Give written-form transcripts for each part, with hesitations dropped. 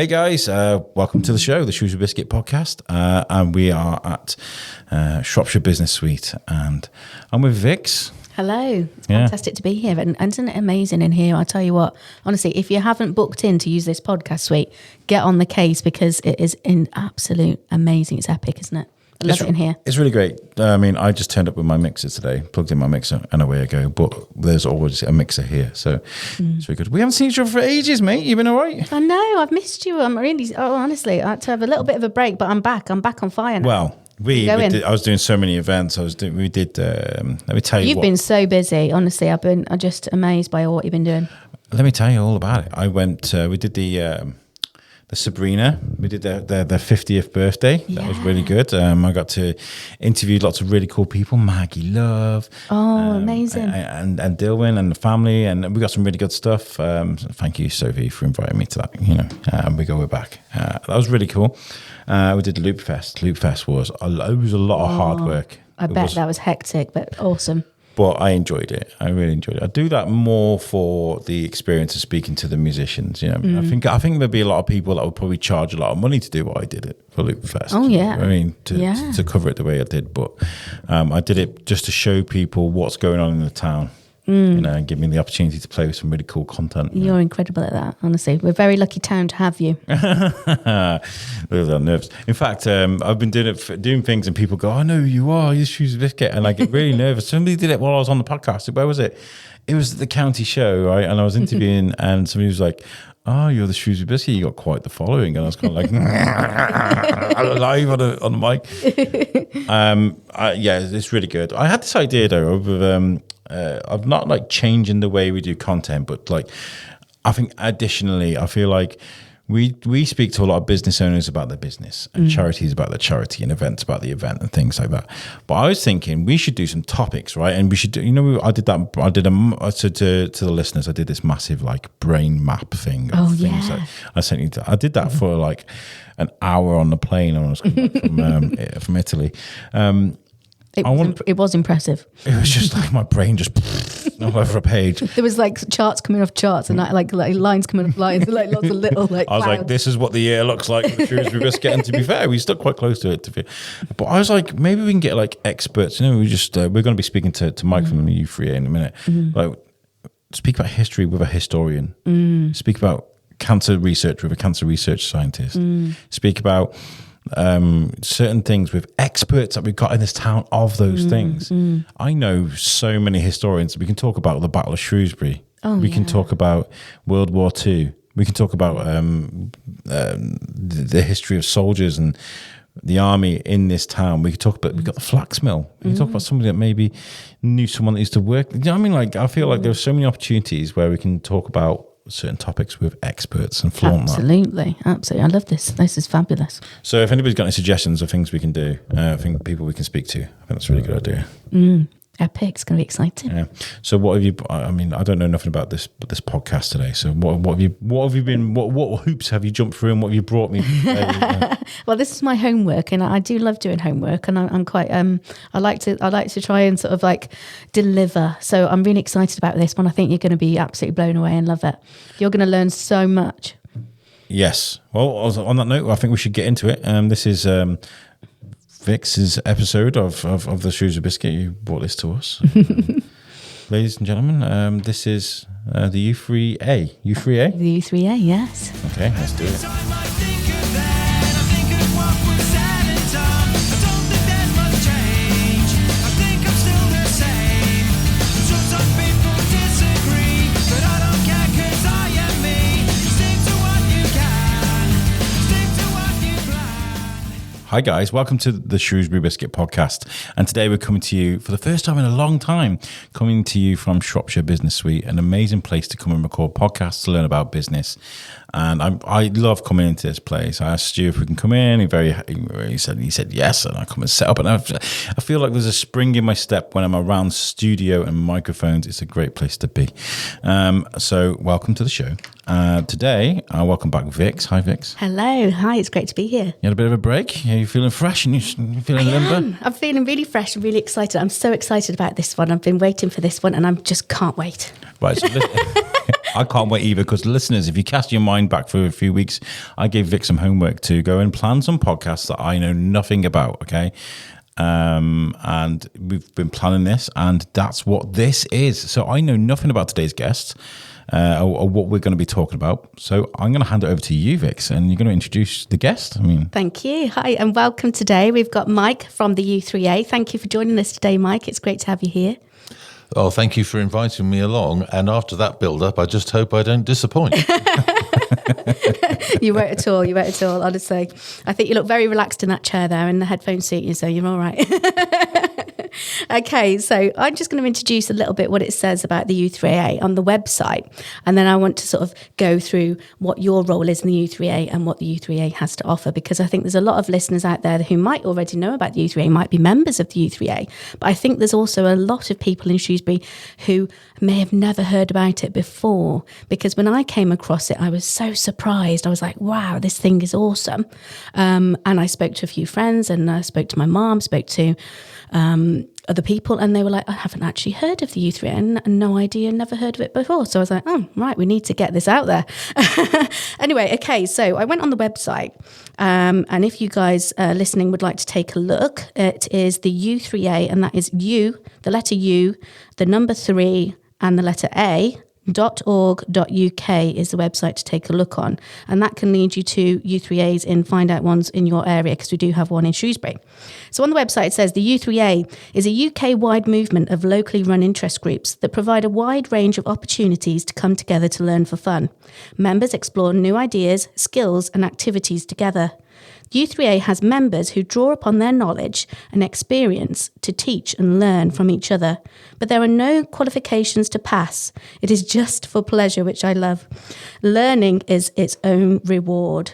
Hey guys, welcome to the show, the Shrewsbury Biscuit Podcast, and we are at Shropshire Business Suite, and I'm with Vicks. Hello, it's fantastic to be here, and isn't it amazing in here? I tell you what, honestly, if you haven't booked in to use this podcast suite, get on the case because it is absolute amazing. It's epic, isn't it? I love it in here. It's really great. I mean, I just turned up with my mixer today, plugged in my mixer, and away I go. But there's always a mixer here, so it's really good. We haven't seen each other for ages, mate. You been all right? I know. I've missed you. I'm really. Oh, honestly, I had to have a little bit of a break, but I'm back. I'm back on fire now. Well, I was doing so many events. Let me tell you. You've been so busy. Honestly, I'm just amazed by what you've been doing. Let me tell you all about it. I went. We did the Sabrina. We did their 50th birthday. That was really good. I got to interview lots of really cool people. Maggie Love. Oh, amazing. And Dilwyn and the family. And we got some really good stuff. Thank you, Sophie, for inviting me to that. And we're back. That was really cool. We did Loop Fest. Loop Fest was a lot of hard work. I bet that was hectic, but awesome. But I enjoyed it. I really enjoyed it. I do that more for the experience of speaking to the musicians. You know, I think there'd be a lot of people that would probably charge a lot of money to do what I did it for Loop Fest. Oh yeah, I mean to cover it the way I did. But I did it just to show people what's going on in the town. You know, and give me the opportunity to play with some really cool content. You're incredible at that, honestly. We're a very lucky town to have you. I'm nervous. In fact, I've been doing things and people go, "I know who you are, you're Shrewsbury Biscuit," and I get really nervous. Somebody did it while I was on the podcast. Where was it? It was the county show, right? And I was interviewing and somebody was like, "Oh, you're the Shrewsbury Biscuit, you got quite the following." And I was kind of like, live on the mic. It's really good. I had this idea though of not like changing the way we do content, but like I think additionally, I feel like we speak to a lot of business owners about their business and charities about their charity and events about the event and things like that. But I was thinking we should do some topics, right? And we should do, to the listeners, I did this massive like brain map thing. Of things like, I did that for like an hour on the plane when I was coming back from Italy. It was impressive. It was just like my brain just all over a page. There was like charts coming off charts and like lines coming off lines, like lots of little like. I was like, "This is what the year looks like for the Shrewsbury Biscuit." And to be fair, we stuck quite close to it. But I was like, maybe we can get like experts. You know, we're going to be speaking to Mike from the U3A in a minute. Like, speak about history with a historian. Speak about cancer research with a cancer research scientist. Speak about certain things with experts that we've got in this town of those things. I know so many historians. We can talk about the Battle of Shrewsbury. We can talk about World War II. We can talk about the history of soldiers and the army in this town. We could talk about, we've got the flax mill. We can talk about somebody that maybe knew someone that used to work. You know what I mean? Like, I feel like there's so many opportunities where we can talk about certain topics with experts and flaunt that. Absolutely. I love this. This is fabulous. So if anybody's got any suggestions of things we can do, I think people we can speak to, I think that's a really good idea. Epic. It's going to be exciting. Yeah. So what have you? I mean, I don't know nothing about this podcast today. So what have you been? What hoops have you jumped through, and what have you brought me? Well, this is my homework, and I do love doing homework, and I'm quite. I like to try and sort of like deliver. So I'm really excited about this one. I think you're going to be absolutely blown away and love it. You're going to learn so much. Yes. Well, on that note, I think we should get into it. This is. Vicks' episode of the Shrewsbury Biscuit. You brought this to us. Ladies and gentlemen, this is the U3A. U3A? The U3A, yes. Okay, let's do it. Hi guys, welcome to the Shrewsbury Biscuit Podcast, and today we're coming to you for the first time in a long time, coming to you from Shropshire Business Suite, an amazing place to come and record podcasts to learn about business. And I love coming into this place. I asked Stu if we can come in. He said yes, and I come and set up. And I feel like there's a spring in my step when I'm around studio and microphones. It's a great place to be. So welcome to the show. Today, welcome back Vicks. Hi Vicks. Hello. Hi, it's great to be here. You had a bit of a break? Are you feeling fresh and you feeling limber? I'm feeling really fresh and really excited. I'm so excited about this one. I've been waiting for this one and I just can't wait. Right, so I can't wait either, because listeners, if you cast your mind back for a few weeks, I gave Vic some homework to go and plan some podcasts that I know nothing about, okay? And we've been planning this, and that's what this is. So I know nothing about today's guests or what we're going to be talking about. So I'm going to hand it over to you, Vix, and you're going to introduce the guest. Thank you. Hi, and welcome today. We've got Mike from the U3A. Thank you for joining us today, Mike. It's great to have you here. Oh, thank you for inviting me along. And after that build-up, I just hope I don't disappoint. You won't at all. You won't at all, honestly. I think you look very relaxed in that chair there in the headphone seat, so you're all right. Okay, so I'm just going to introduce a little bit what it says about the U3A on the website. And then I want to sort of go through what your role is in the U3A and what the U3A has to offer, because I think there's a lot of listeners out there who might already know about the U3A, might be members of the U3A. But I think there's also a lot of people in Shrewsbury who may have never heard about it before, because when I came across it, I was so surprised. I was like, wow, this thing is awesome. And I spoke to a few friends, and I spoke to my mom, spoke to other people, and they were like, I haven't actually heard of the U3A, and no idea, never heard of it before. So I was like, oh, right, we need to get this out there. Anyway, okay, so I went on the website, and if you guys listening would like to take a look, it is the U3A, and that is U, the letter U, the number 3, and the letter A, .org.uk is the website to take a look on, and that can lead you to U3As and find out ones in your area, because we do have one in Shrewsbury. So on the website it says the U3A is a UK-wide movement of locally run interest groups that provide a wide range of opportunities to come together to learn for fun. Members explore new ideas, skills and activities together. U3A has members who draw upon their knowledge and experience to teach and learn from each other. But there are no qualifications to pass. It is just for pleasure, which I love. Learning is its own reward.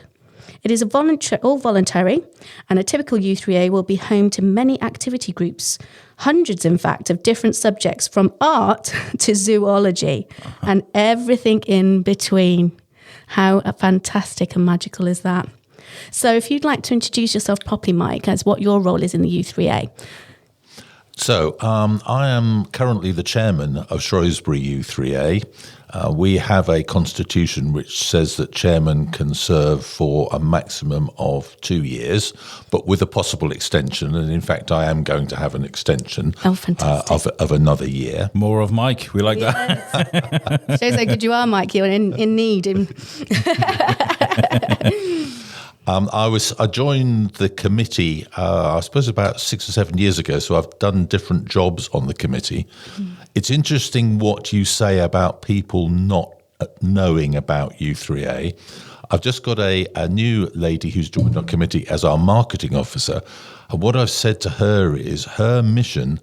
It is all voluntary, and a typical U3A will be home to many activity groups, hundreds, in fact, of different subjects, from art to zoology and everything in between. How fantastic and magical is that? So if you'd like to introduce yourself properly, Mike, as what your role is in the U3A. So I am currently the chairman of Shrewsbury U3A. We have a constitution which says that chairman can serve for a maximum of 2 years, but with a possible extension. And in fact, I am going to have an extension of another year. More of Mike. We like that. Shows how good you are, Mike. You're in need. I joined the committee, I suppose about 6 or 7 years ago, so I've done different jobs on the committee. It's interesting what you say about people not knowing about U3A. I've just got a new lady who's joined our committee as our marketing officer, and what I've said to her is her mission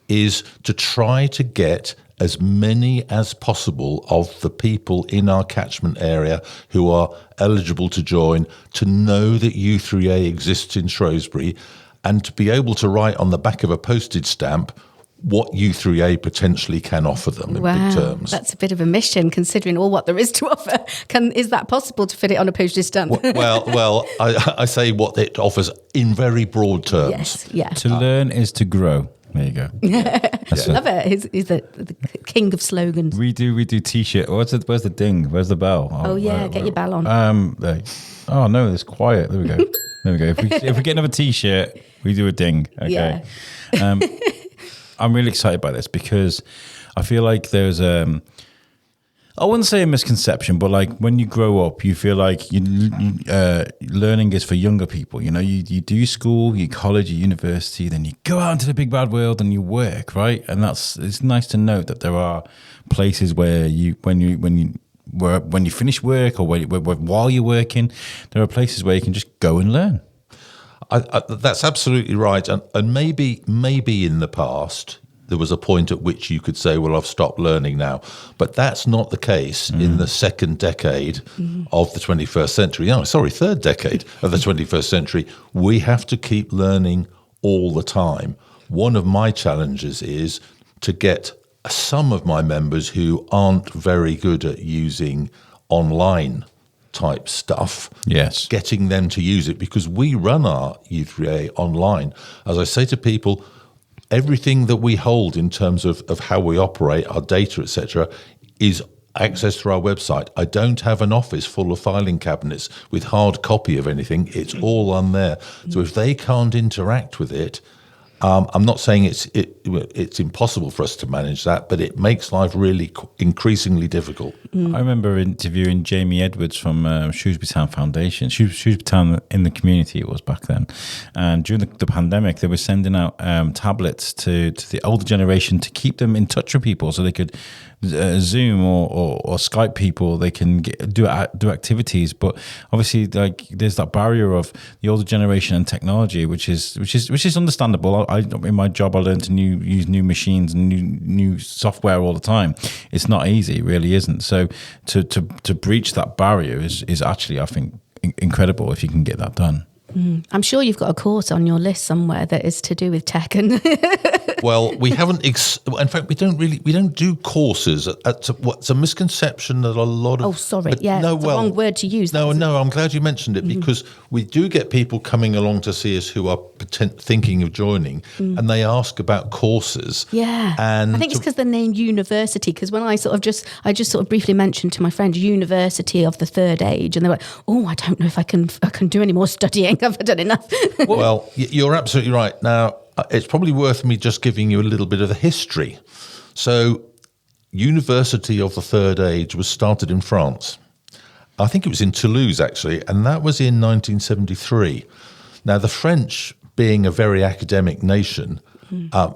is to try to get as many as possible of the people in our catchment area who are eligible to join to know that U3A exists in Shrewsbury, and to be able to write on the back of a postage stamp what U3A potentially can offer them in big terms. That's a bit of a mission, considering all what there is to offer. Is that possible to fit it on a postage stamp? Well, I say what it offers in very broad terms. Yes, yeah. To learn is to grow. There you go. Love it. He's the king of slogans. We do T-shirt. Where's the ding? Where's the bell? Get your bell on. Oh no, it's quiet. There we go. There we go. If we get another T-shirt, we do a ding. Okay. Yeah. I'm really excited by this, because I feel like there's I wouldn't say a misconception, but like when you grow up, you feel like learning is for younger people. You know, you do school, you college, you university, then you go out into the big bad world and you work, right? And it's nice to note that there are places where when you finish work or while you're working, there are places where you can just go and learn. That's absolutely right, and maybe in the past there was a point at which you could say, well, I've stopped learning now. But that's not the case in the second decade of the 21st century. Third decade of the 21st century. We have to keep learning all the time. One of my challenges is to get some of my members who aren't very good at using online type stuff, getting them to use it, because we run our U3A online. As I say to people, everything that we hold in terms of how we operate, our data, etc., is access to our website. I don't have an office full of filing cabinets with hard copy of anything. It's all on there. So if they can't interact with it, I'm not saying it's impossible for us to manage that, but it makes life really increasingly difficult. I remember interviewing Jamie Edwards from Shrewsbury Town Foundation, Shrewsbury Town in the community it was back then. And during the pandemic, they were sending out tablets to the older generation to keep them in touch with people so they could Zoom or Skype people. They can do activities, but obviously, like, there's that barrier of the older generation and technology, which is understandable. In my job, I learn to use new machines and new software all the time. It's not easy, it really isn't. So to breach that barrier is actually, I think, incredible if you can get that done. I'm sure you've got a course on your list somewhere that is to do with tech and. Well, we haven't. In fact, we don't do courses. It's a misconception that a lot of. Oh, sorry. Yeah, it's the wrong word to use. No. I'm glad you mentioned it because we do get people coming along to see us who are thinking of joining, and they ask about courses. Yeah, and I think it's because the name university. Because when I just briefly mentioned to my friend University of the Third Age, and they were like, "Oh, I don't know if I can do any more studying. I've done enough." Well, you're absolutely right. Now, it's probably worth me just giving you a little bit of the history. So, University of the Third Age was started in France. I think it was in Toulouse, actually, and that was in 1973. Now, the French, being a very academic nation,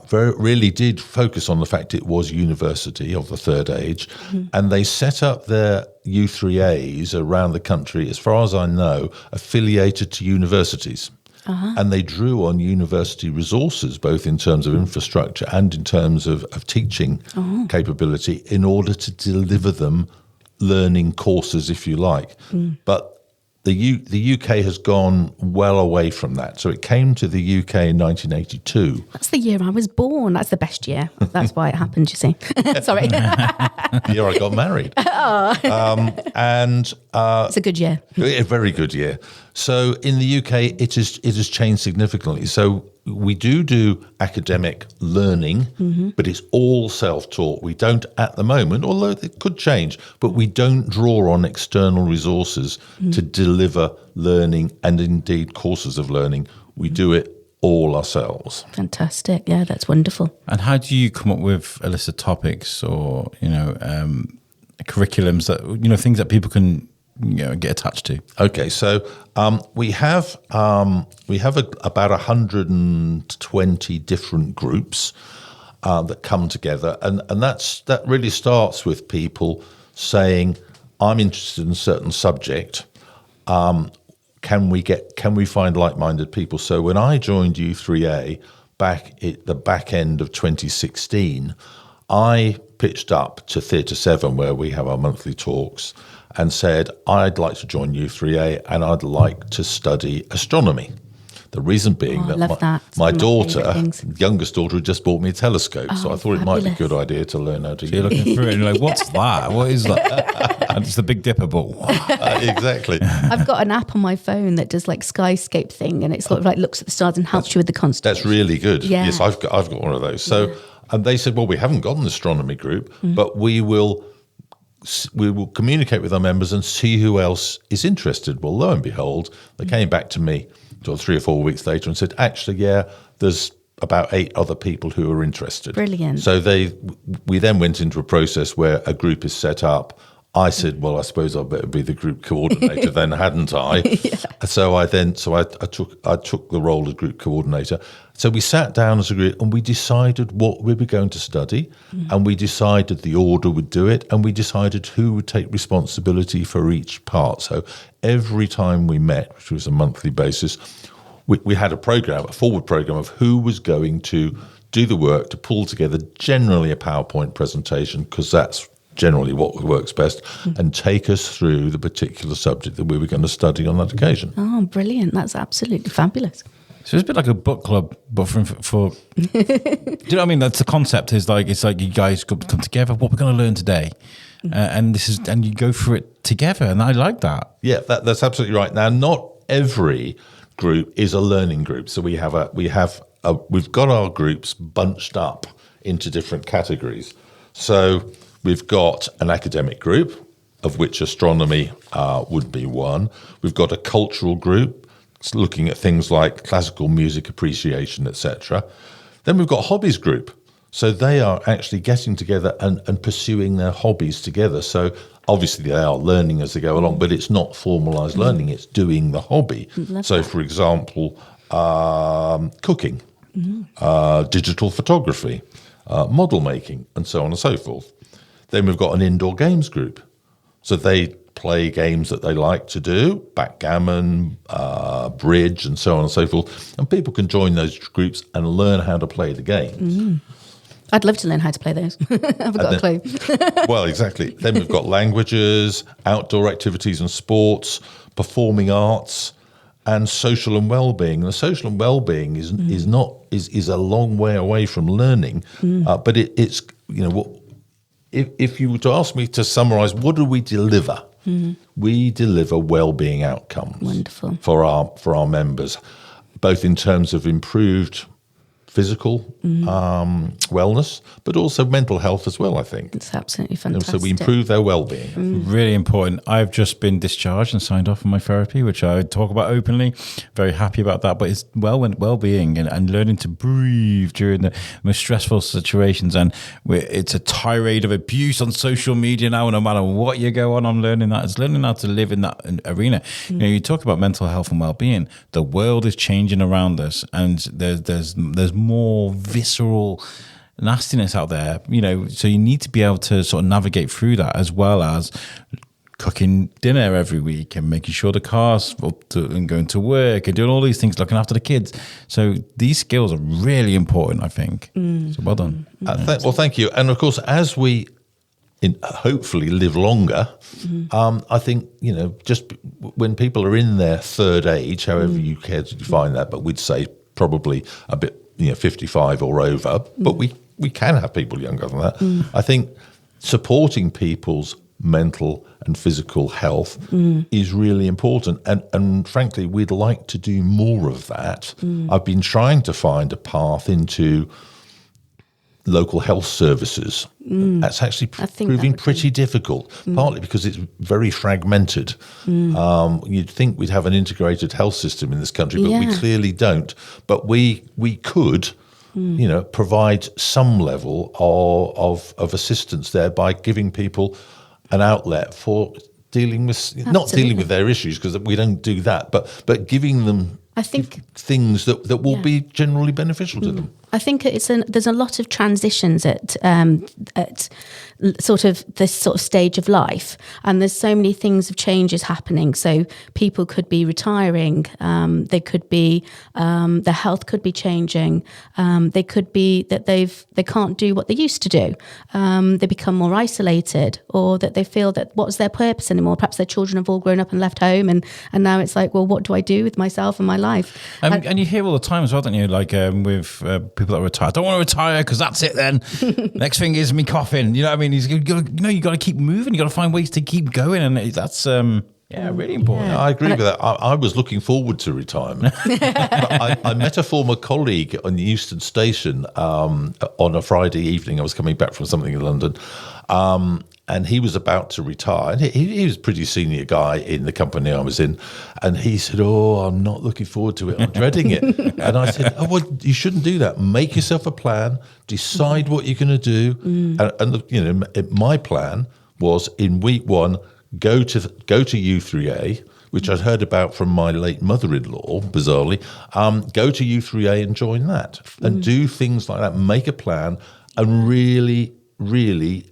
really did focus on the fact it was University of the Third Age, and they set up their U3As around the country, as far as I know, affiliated to universities. And they drew on university resources, both in terms of infrastructure and in terms of teaching capability, in order to deliver them learning courses, if you like. But the UK has gone well away from that. So it came to the UK in 1982. That's the year I was born. That's the best year. That's why it happened, you see. Sorry. The year I got married. It's a good year. A very good year. So in the UK, it has changed significantly. So we do academic learning, but it's all self-taught. We don't at the moment, although it could change, but we don't draw on external resources to deliver learning and indeed courses of learning. We do it all ourselves. Fantastic. Yeah, that's wonderful. And how do you come up with a list of topics or, curriculums that, things that people can get attached to? Okay, so we have about 120 different groups that come together, and that really starts with people saying, "I'm interested in a certain subject. Can we find like-minded people?" So when I joined U3A back at the back end of 2016, I pitched up to Theatre 7, where we have our monthly talks, and said, "I'd like to join U3A and I'd like to study astronomy." The reason being my daughter, youngest daughter, had just bought me a telescope, so I thought it might be a good idea to learn how to use it. You're looking through it and you're like, "What's that? What is that?" And it's the Big Dipper ball. Exactly. I've got an app on my phone that does like skyscape thing, and it sort of like looks at the stars and helps you with the constellations. That's really good. Yeah. Yes, I've got one of those. So, and they said, "Well, we haven't got an astronomy group, but we will communicate with our members and see who else is interested." Well, lo and behold, they came back to me 3 or 4 weeks later and said, "Actually, there's about 8 other people who are interested." Brilliant. So we then went into a process where a group is set up. I said, "Well, I suppose I'd better be the group coordinator then, hadn't I?" Yeah. So I took the role as group coordinator. So we sat down as a group and we decided what we were going to study, and we decided the order would do it, and we decided who would take responsibility for each part. So every time we met, which was a monthly basis, we had a forward program of who was going to do the work to pull together generally a PowerPoint presentation, because that's generally what works best, and take us through the particular subject that we were going to study on that occasion. Oh, brilliant. That's absolutely fabulous. So it's a bit like a book club, but for do you know what I mean? That's the concept. It's like you guys come together. What we're going to learn today, and you go through it together, and I like that. Yeah, that's absolutely right. Now, not every group is a learning group, so we've got our groups bunched up into different categories. So We've got an academic group, of which astronomy would be one. We've got a cultural group, looking at things like classical music appreciation, etc. Then we've got hobbies group. So they are actually getting together and pursuing their hobbies together. So obviously they are learning as they go along, but it's not formalised learning, it's doing the hobby. So for example, cooking, digital photography, model making, and so on and so forth. Then we've got an indoor games group. So they play games that they like to do, backgammon, bridge, and so on and so forth. And people can join those groups and learn how to play the games. I'd love to learn how to play those. I haven't got a clue. Well, exactly. Then we've got languages, outdoor activities and sports, performing arts, and social and well-being. And the social and well-being is a long way away from learning, but it's what. If you were to ask me to summarise, what do we deliver? We deliver well-being outcomes. Wonderful. For our members, both in terms of improved physical wellness, but also mental health as well, I think. It's absolutely fantastic. So we improve their well-being. Really important. I've just been discharged and signed off on my therapy, which I talk about openly. Very happy about that. But it's well-being and learning to breathe during the most stressful situations. And it's a tirade of abuse on social media now. No matter what you go on, I'm learning that. It's learning how to live in that arena. You talk about mental health and well-being. The world is changing around us, and there's more visceral nastiness out there, so you need to be able to sort of navigate through that, as well as cooking dinner every week and making sure the car's up and going to work and doing all these things, looking after the kids. So these skills are really important, I think. So well done. Well, thank you. And of course, as we hopefully live longer, I think, just when people are in their third age, however you care to define that, but we'd say probably a bit 55 or over, but we can have people younger than that. I think supporting people's mental and physical health is really important, and frankly we'd like to do more of that. I've been trying to find a path into local health services. That's actually proving pretty difficult, partly because it's very fragmented. You'd think we'd have an integrated health system in this country, but we clearly don't. But we could, provide some level of assistance there by giving people an outlet for dealing with, not dealing with their issues, because we don't do that, but giving them, I think, things that will be generally beneficial to them. I think there's a lot of transitions at sort of this sort of stage of life, and there's so many things of changes happening. So people could be retiring, they could be their health could be changing, they could be that they can't do what they used to do, they become more isolated, or that they feel that what's their purpose anymore. Perhaps their children have all grown up and left home, and now it's like, well, what do I do with myself and my life? And you hear all the time as well, don't you? Like with people that retire, I don't want to retire because that's it then. Next thing is me coughing. You know what I mean? You got to keep moving. You got to find ways to keep going, and that's really important. I agree with that. I was looking forward to retirement. I met a former colleague on the Euston Station on a Friday evening. I was coming back from something in London. And he was about to retire. He was a pretty senior guy in the company I was in. And he said, I'm not looking forward to it. I'm dreading it. And I said, well, you shouldn't do that. Make yourself a plan. Decide what you're going to do. And my plan was, in week one, go to U3A, which I'd heard about from my late mother-in-law, bizarrely. Go to U3A and join that. And do things like that. Make a plan and really, really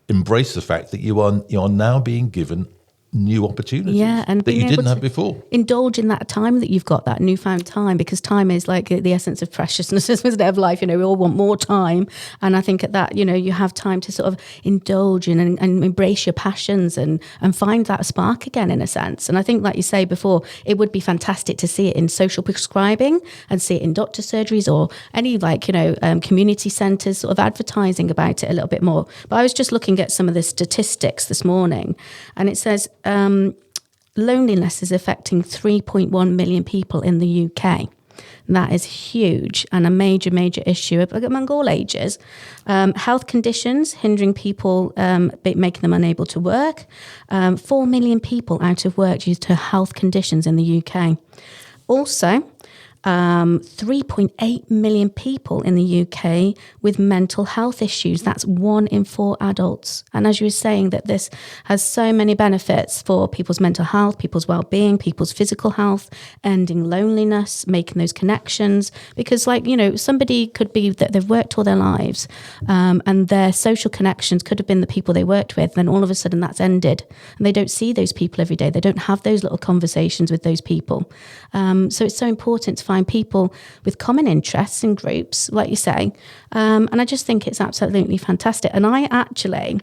embrace the fact that you are now being given new opportunities that you didn't have before. Indulge in that time that you've got, that newfound time, because time is like the essence of preciousness, isn't it, of life? We all want more time, and I think at that, you have time to sort of indulge in and embrace your passions and find that spark again, in a sense. And I think, like you say before, it would be fantastic to see it in social prescribing and see it in doctor surgeries or any community centres sort of advertising about it a little bit more. But I was just looking at some of the statistics this morning, and it says loneliness is affecting 3.1 million people in the UK. That is huge and a major, major issue among all ages. Health conditions hindering people, making them unable to work. 4 million people out of work due to health conditions in the UK. Also, 3.8 million people in the UK with mental health issues. That's 1 in 4 adults. And as you were saying, that this has so many benefits for people's mental health, people's well-being, people's physical health, ending loneliness, making those connections. Because somebody could be that they've worked all their lives and their social connections could have been the people they worked with. Then all of a sudden that's ended and they don't see those people every day. They don't have those little conversations with those people. So it's so important to find people with common interests in groups, like you say. And I just think it's absolutely fantastic. And I actually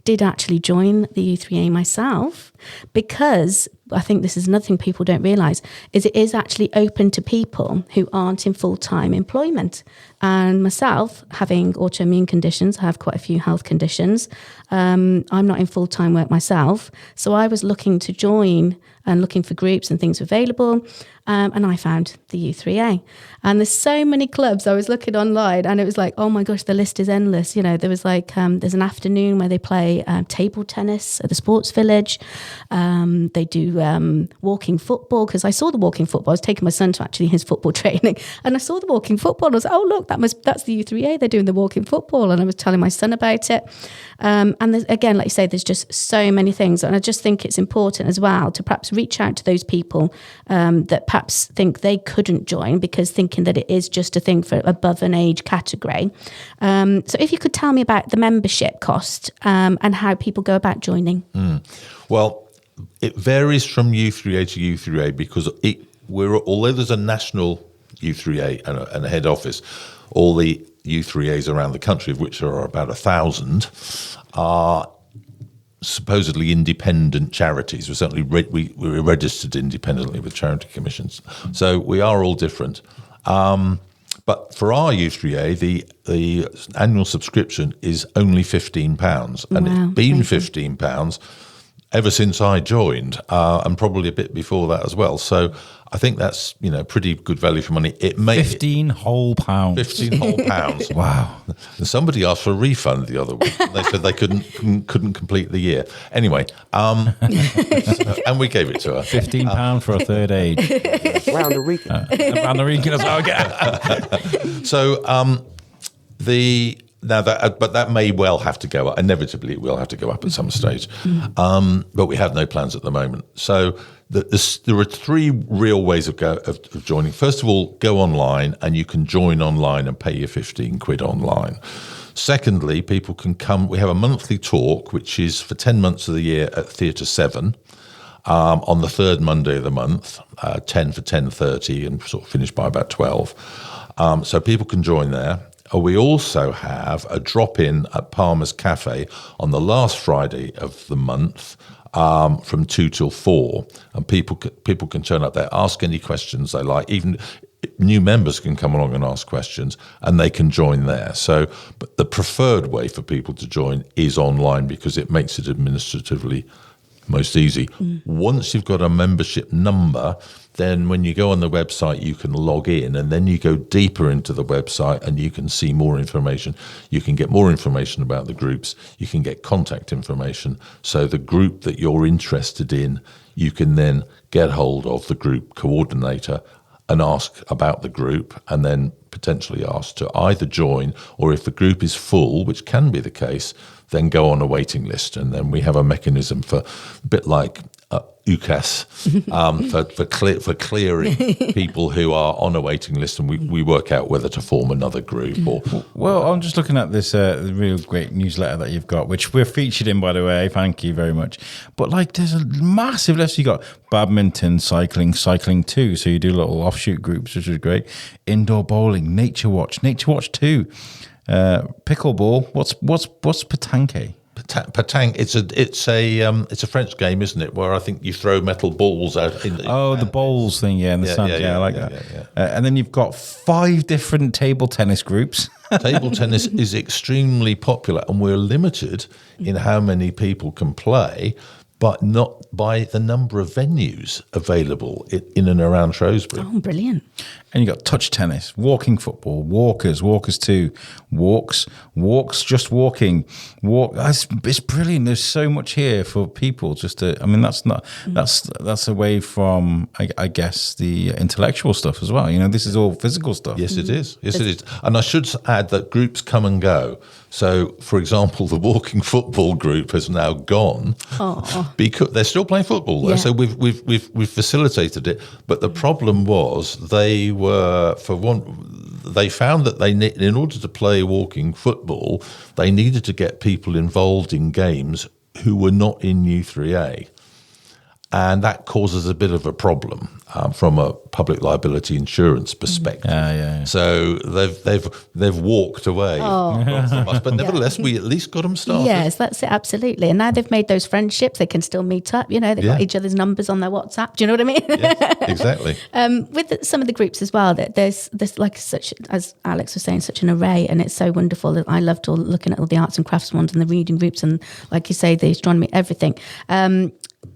did join the U3A myself, because I think this is another thing people don't realise, is it is actually open to people who aren't in full-time employment. And myself, having autoimmune conditions, I have quite a few health conditions. I'm not in full-time work myself. So I was looking to join and looking for groups and things available. And I found the U3A. And there's so many clubs. I was looking online and it was like, oh my gosh, the list is endless. There was there's an afternoon where they play table tennis at the Sports Village. They do walking football, because I saw the walking football. I was taking my son to actually his football training and I saw the walking football and I was like, oh look, that's the U3A. They're doing the walking football. And I was telling my son about it. And there's, again, like you say, there's just so many things. And I just think it's important as well to perhaps reach out to those people that perhaps think they couldn't join, because thinking that it is just a thing for above an age category. So if you could tell me about the membership cost and how people go about joining. Well, it varies from U3A to U3A, because although there's a national U3A and a head office, all the U3As around the country, of which there are about 1,000, are supposedly independent charities. We're certainly we're registered independently with charity commissions, so we are all different. But for our U3A, the annual subscription is only £15, and it's been £15 ever since I joined, and probably a bit before that as well. So I think that's pretty good value for money. It may 15 whole pounds. 15 whole pounds. Wow. And somebody asked for a refund the other week. They said they couldn't complete the year. Anyway, and we gave it to her. £15 for a third age. Round the Rican. Round the Rican as well again. So but that may well have to go up. Inevitably, it will have to go up at some stage. But we have no plans at the moment. So there are 3 real ways of joining. First of all, go online, and you can join online and pay your £15 online. Secondly, people can come. We have a monthly talk, which is for 10 months of the year at Theatre 7 on the 3rd Monday of the month, 10 for 10:30, and sort of finish by about 12. So people can join there. We also have a drop-in at Palmer's Cafe on the last Friday of the month from 2 till 4, and people can turn up there, ask any questions they like. Even new members can come along and ask questions, and they can join there. So, but the preferred way for people to join is online, because it makes it administratively most easy. Once you've got a membership number, then when you go on the website, you can log in, and then you go deeper into the website and you can see more information. You can get more information about the groups. You can get contact information. So the group that you're interested in, you can then get hold of the group coordinator and ask about the group, and then potentially ask to either join, or if the group is full, which can be the case, then go on a waiting list. And then we have a mechanism for, a bit like UCAS, for clearing people who are on a waiting list, and we work out whether to form another group. Or well, I'm just looking at this real great newsletter that you've got, which we're featured in, by the way. Thank you very much. But there's a massive list. You got badminton, cycling too. So you do little offshoot groups, which is great. Indoor bowling, Nature Watch 2, pickleball. What's petanque? Petanque. It's a French game, isn't it? Where I think you throw metal balls out. The bowls thing, in the sand. I like that. Yeah. And then you've got 5 different table tennis groups. Table tennis is extremely popular, and we're limited in how many people can play, but not by the number of venues available in and around Shrewsbury. Oh, brilliant. And you got touch tennis, walking football, walkers 2, walks, just walking, It's brilliant. There's so much here for people just to. I mean, that's away from, I guess, the intellectual stuff as well. You know, this is all physical stuff. Yes, it is. Yes, it is. And I should add that groups come and go. So, for example, the walking football group has now gone because they're still playing football there. Yeah. So we've facilitated it. But the problem was they found that in order to play walking football, they needed to get people involved in games who were not in U3A. And that causes a bit of a problem from a public liability insurance perspective. Yeah. So they've walked away, but nevertheless, we at least got them started. Yes, that's it, absolutely. And now they've made those friendships; they can still meet up. You know, they've got each other's numbers on their WhatsApp. Do you know what I mean? Yes, exactly. With some of the groups as well, that there's like such, as Alex was saying, such an array, and it's so wonderful. I loved looking at all the arts and crafts ones and the reading groups, and like you say, the astronomy, everything.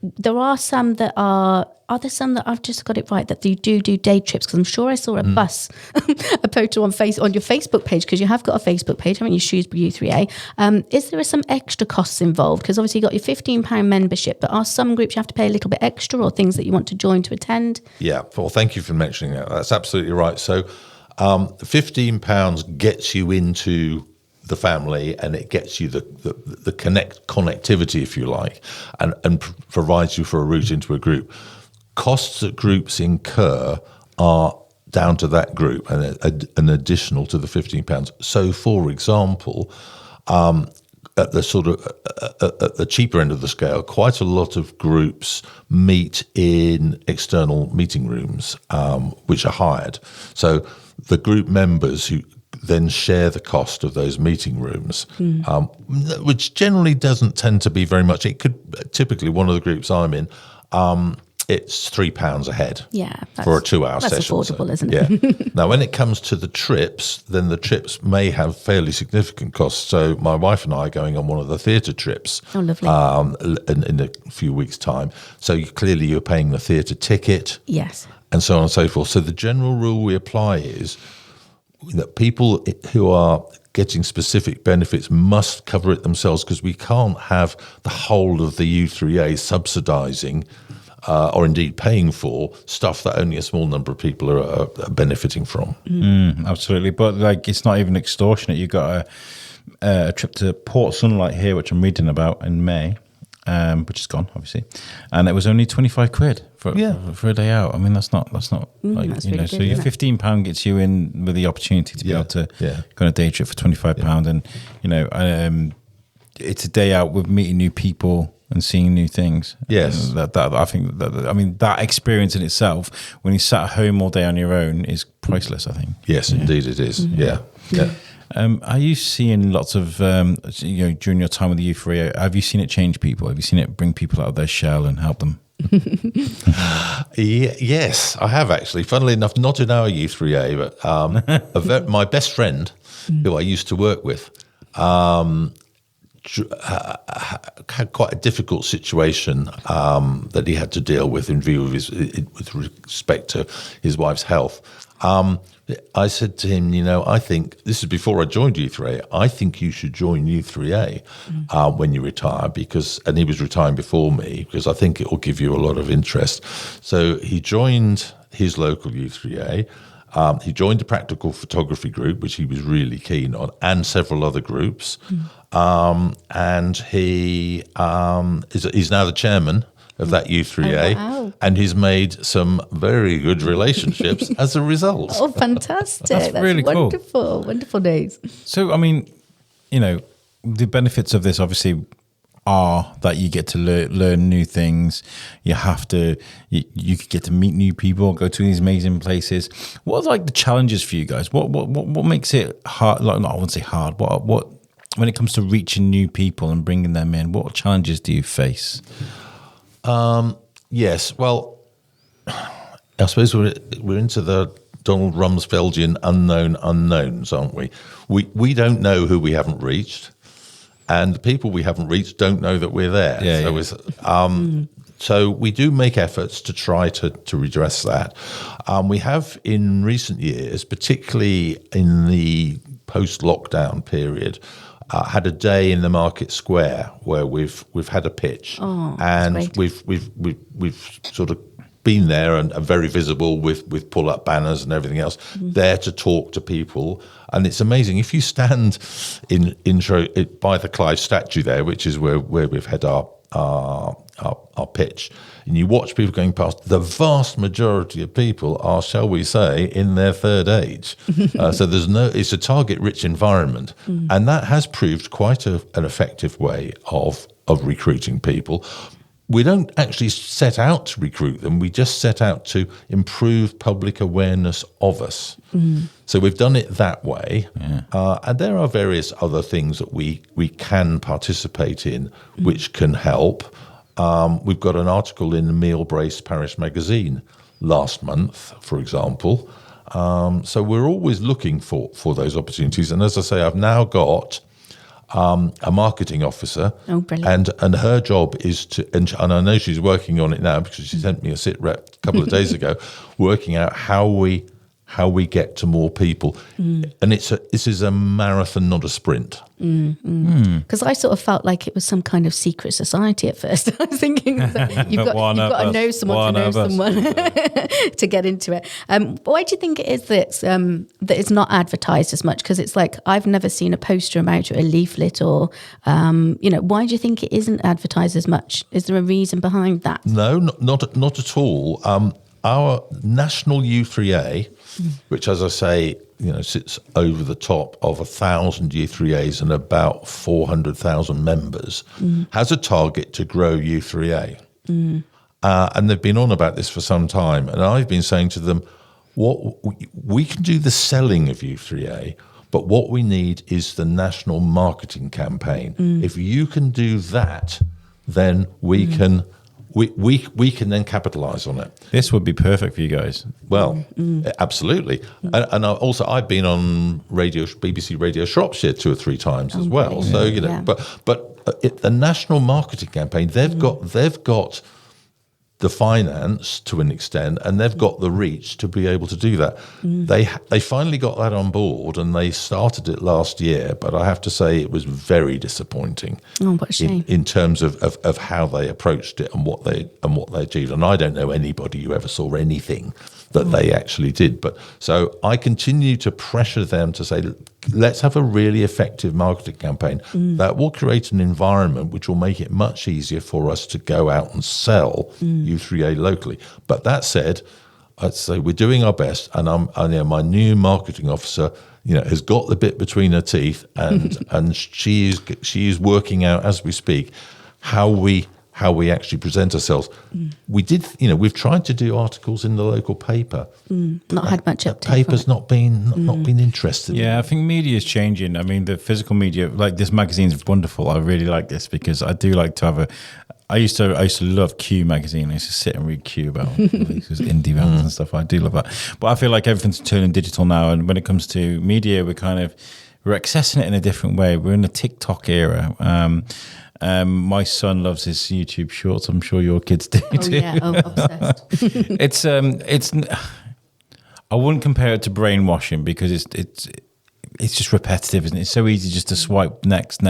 There are some that are there some that I've just got it right that you do day trips? Because I'm sure I saw a bus, a photo on your Facebook page, because you have got a Facebook page, haven't you, Shrewsbury U3A? Is there some extra costs involved? Because obviously you got your £15 membership, but are some groups you have to pay a little bit extra, or things that you want to join to attend? Yeah, well, thank you for mentioning that. That's absolutely right. So £15 gets you into the family, and it gets you the connectivity, if you like, and provides you for a route into a group. Costs that groups incur are down to that group and an additional to the £15. So, for example, at the cheaper end of the scale, quite a lot of groups meet in external meeting rooms, which are hired. So the group members who then share the cost of those meeting rooms, which generally doesn't tend to be very much. It could typically, one of the groups I'm in, it's £3 a head for a 2-hour session. That's affordable, isn't it? Yeah. Now, when it comes to the trips, then the trips may have fairly significant costs. So my wife and I are going on one of the theatre trips. Oh, lovely. In a few weeks' time. So clearly you're paying the theatre ticket. Yes. And so on and so forth. So the general rule we apply is that people who are getting specific benefits must cover it themselves, because we can't have the whole of the U3A subsidising or indeed paying for stuff that only a small number of people are benefiting from. Absolutely. But like, it's not even extortionate. You got a trip to Port Sunlight here, which I'm reading about in May, which is gone, obviously, and it was only £25 for a day out. I mean, that's not like, that's you really know. good, So your £15 gets you in with the opportunity to be able to go on a day trip for £25, and you know, it's a day out with meeting new people and seeing new things. Yes, that I think that experience in itself, when you sat at home all day on your own, is priceless, I think. Yes, indeed it is. Yeah. Are you seeing lots of, during your time with the U3A, have you seen it change people? Have you seen it bring people out of their shell and help them? Yes, I have actually. Funnily enough, not in our U3A, but my best friend, who I used to work with, had quite a difficult situation that he had to deal with in view of with respect to his wife's health. I said to him, I think, this is before I joined U3A, I think you should join U3A when you retire, and he was retiring before me, because I think it will give you a lot of interest. So he joined his local U3A. He joined the practical photography group, which he was really keen on, and several other groups. And he's now the chairman of that U3A, and he's made some very good relationships as a result. Oh, fantastic. That's really wonderful. Wonderful news. So, I mean, the benefits of this obviously are that you get to learn new things. You have to, you get to meet new people, go to these amazing places. What are like the challenges for you guys? What makes it hard? Like, no, I wouldn't say hard. What when it comes to reaching new people and bringing them in, what challenges do you face? Yes, well, I suppose we're into the Donald Rumsfeldian unknown unknowns, aren't we? We don't know who we haven't reached, and the people we haven't reached don't know that we're there. So we do make efforts to try to redress that. We have in recent years, particularly in the post-lockdown period, had a day in the market square where we've had a pitch, and we've sort of been there and are very visible with pull-up banners and everything else, there to talk to people. And it's amazing if you stand in intro by the Clive statue there, which is where we've had our pitch, and you watch people going past. The vast majority of people are, shall we say, in their third age. So it's a target-rich environment, and that has proved quite an effective way of recruiting people. We don't actually set out to recruit them. We just set out to improve public awareness of us. So we've done it that way. And there are various other things that we can participate in which can help. We've got an article in the Meal Brace Parish Magazine last month, for example. So we're always looking for those opportunities. And as I say, I've now got a marketing officer, and her job is to, and I know she's working on it now because she sent me a sit rep a couple of days ago, working out how we get to more people, and this is a marathon, not a sprint. Because I sort of felt like it was some kind of secret society at first. I was thinking that you've got to know someone to know someone to get into it. Why do you think it is that it's not advertised as much? Because it's like I've never seen a poster about it, or a leaflet, or why do you think it isn't advertised as much? Is there a reason behind that? No, not at all. Our national U3A, which, as I say, sits over the top of 1,000 U3As and about 400,000 members, has a target to grow U3A. And they've been on about this for some time. And I've been saying to them, we can do the selling of U3A, but what we need is the national marketing campaign. If you can do that, then we can then capitalise on it. This would be perfect for you guys. Well, absolutely. And I've been on BBC Radio Shropshire 2 or 3 times as well. So but the national marketing campaign, they've got the finance to an extent, and they've got the reach to be able to do that. They finally got that on board, and they started it last year. But I have to say, it was very disappointing. Oh, what a shame! In terms of how they approached it and what they achieved. And I don't know anybody who ever saw anything that they actually did. But so I continue to pressure them to say, let's have a really effective marketing campaign that will create an environment which will make it much easier for us to go out and sell U3A locally. But that said, I'd say we're doing our best, and my new marketing officer, has got the bit between her teeth, and she is working out as we speak how we actually present ourselves. We've tried to do articles in the local paper. Not had much uptake. Paper's not been interested. Yeah, I think media is changing. I mean, the physical media, like this magazine is wonderful. I really like this because I do like to have I used to love Q magazine. I used to sit and read Q about these indie bands and stuff. I do love that. But I feel like everything's turning digital now, and when it comes to media, we're accessing it in a different way. We're in the TikTok era. My son loves his YouTube shorts. I'm sure your kids do too. Yeah, obsessed. It's I wouldn't compare it to brainwashing because it's just repetitive, isn't it? It's so easy just to swipe next.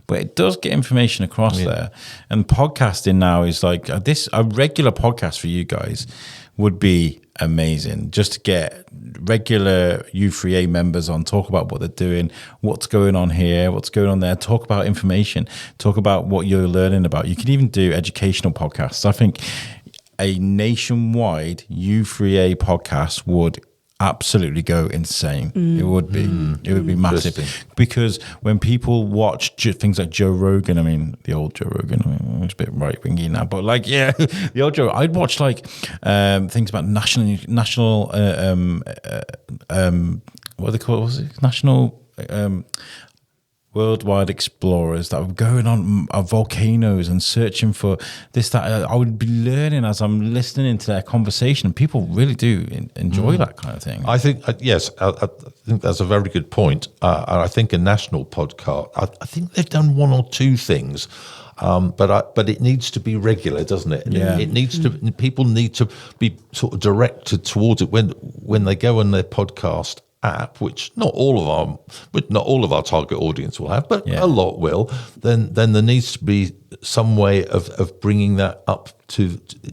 But it does get information across there. And podcasting now is like a regular podcast for you guys would be amazing. Just to get regular U3A members on, talk about what they're doing, what's going on here, what's going on there, talk about information, talk about what you're learning about. You can even do educational podcasts. I think a nationwide U3A podcast would absolutely go insane. It would be massive, because when people watch things like Joe Rogan, I mean the old Joe Rogan, it's a bit right wingy now, but the old Joe, I'd watch things about national what they call it? Was it national worldwide explorers that were going on volcanoes and searching for this, that. I would be learning as I'm listening into their conversation. People really do enjoy that kind of thing. I think, yes, I think that's a very good point. And I think a national podcast, I think they've done one or two things. But it needs to be regular, doesn't it? Yeah. It needs to. People need to be sort of directed towards it when they go on their podcast app, which not all of our target audience will have, but a lot will. Then there needs to be some way of bringing that up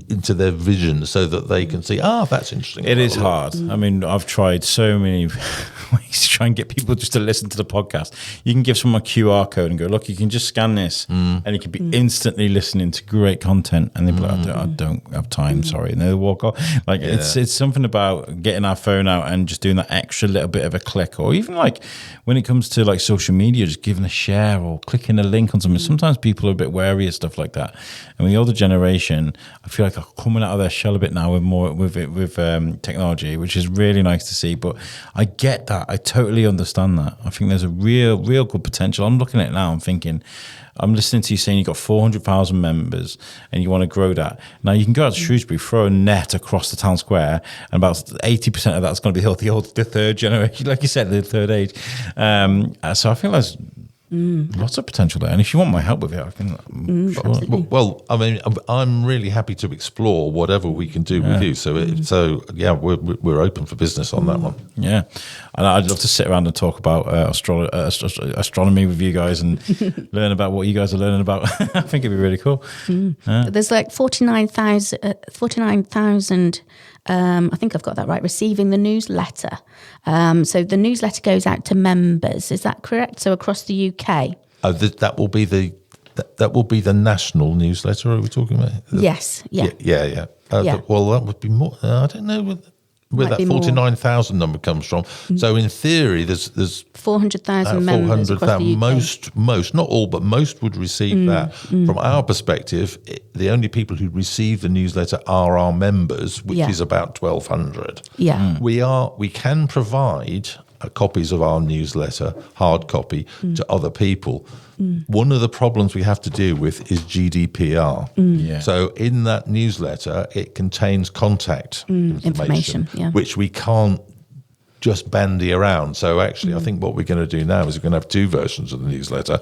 into their vision so that they can see, that's interesting. It is hard. I mean, I've tried so many ways to try and get people just to listen to the podcast. You can give someone a QR code and go, look, you can just scan this and you can be instantly listening to great content. And they'll be like, I don't have time, sorry. And they'll walk off. Like it's something about getting our phone out and just doing that extra little bit of a click, or even like when it comes to like social media, just giving a share or clicking a link on something. Sometimes people are a bit wary of stuff like that. And with the older generation, I feel like I'm coming out of their shell a bit now with technology, which is really nice to see. But I get that. I totally understand that. I think there's a real good potential. I'm looking at it now. I'm thinking, I'm listening to you saying you've got 400,000 members and you want to grow that. Now you can go out to Shrewsbury, throw a net across the town square, and about 80% of that's going to be the third generation, like you said, the third age. So I think there's lots of potential there. And if you want my help with it, I can. Well, I mean, I'm really happy to explore whatever we can do with you. So yeah, we're open for business on that one. Yeah, and I'd love to sit around and talk about astronomy with you guys and learn about what you guys are learning about. I think it'd be really cool. There's like 49,000. I think I've got that right, receiving the newsletter. So the newsletter goes out to members. Is that correct? So across the UK. That will be the national newsletter. Are we talking about? Yes. Yeah. Yeah. Well, that would be more. I don't know where that 49,000 number comes from. So in theory, there's 400,000 members across the UK. Most, not all, but most would receive that. From our perspective, the only people who receive the newsletter are our members, which is about 1,200. Yeah. We can provide copies of our newsletter, hard copy, to other people. One of the problems we have to deal with is GDPR. So in that newsletter, it contains contact information, which we can't just bandy around. So actually, I think what we're going to do now is we're going to have two versions of the newsletter.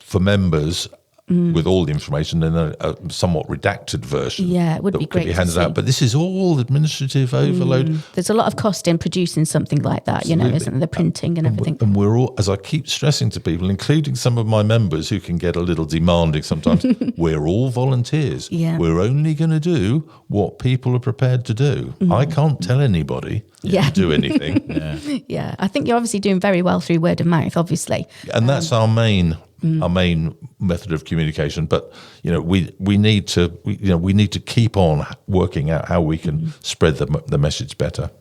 For members, with all the information, and a somewhat redacted version. Yeah, it would be great to handed out. But this is all administrative overload. There's a lot of cost in producing something like that, isn't there? The printing and everything. And we're all, as I keep stressing to people, including some of my members who can get a little demanding sometimes, we're all volunteers. Yeah. We're only going to do what people are prepared to do. I can't tell anybody to do anything. Yeah, I think you're obviously doing very well through word of mouth, obviously. And that's our main method of communication, but we need to keep on working out how we can spread the message better.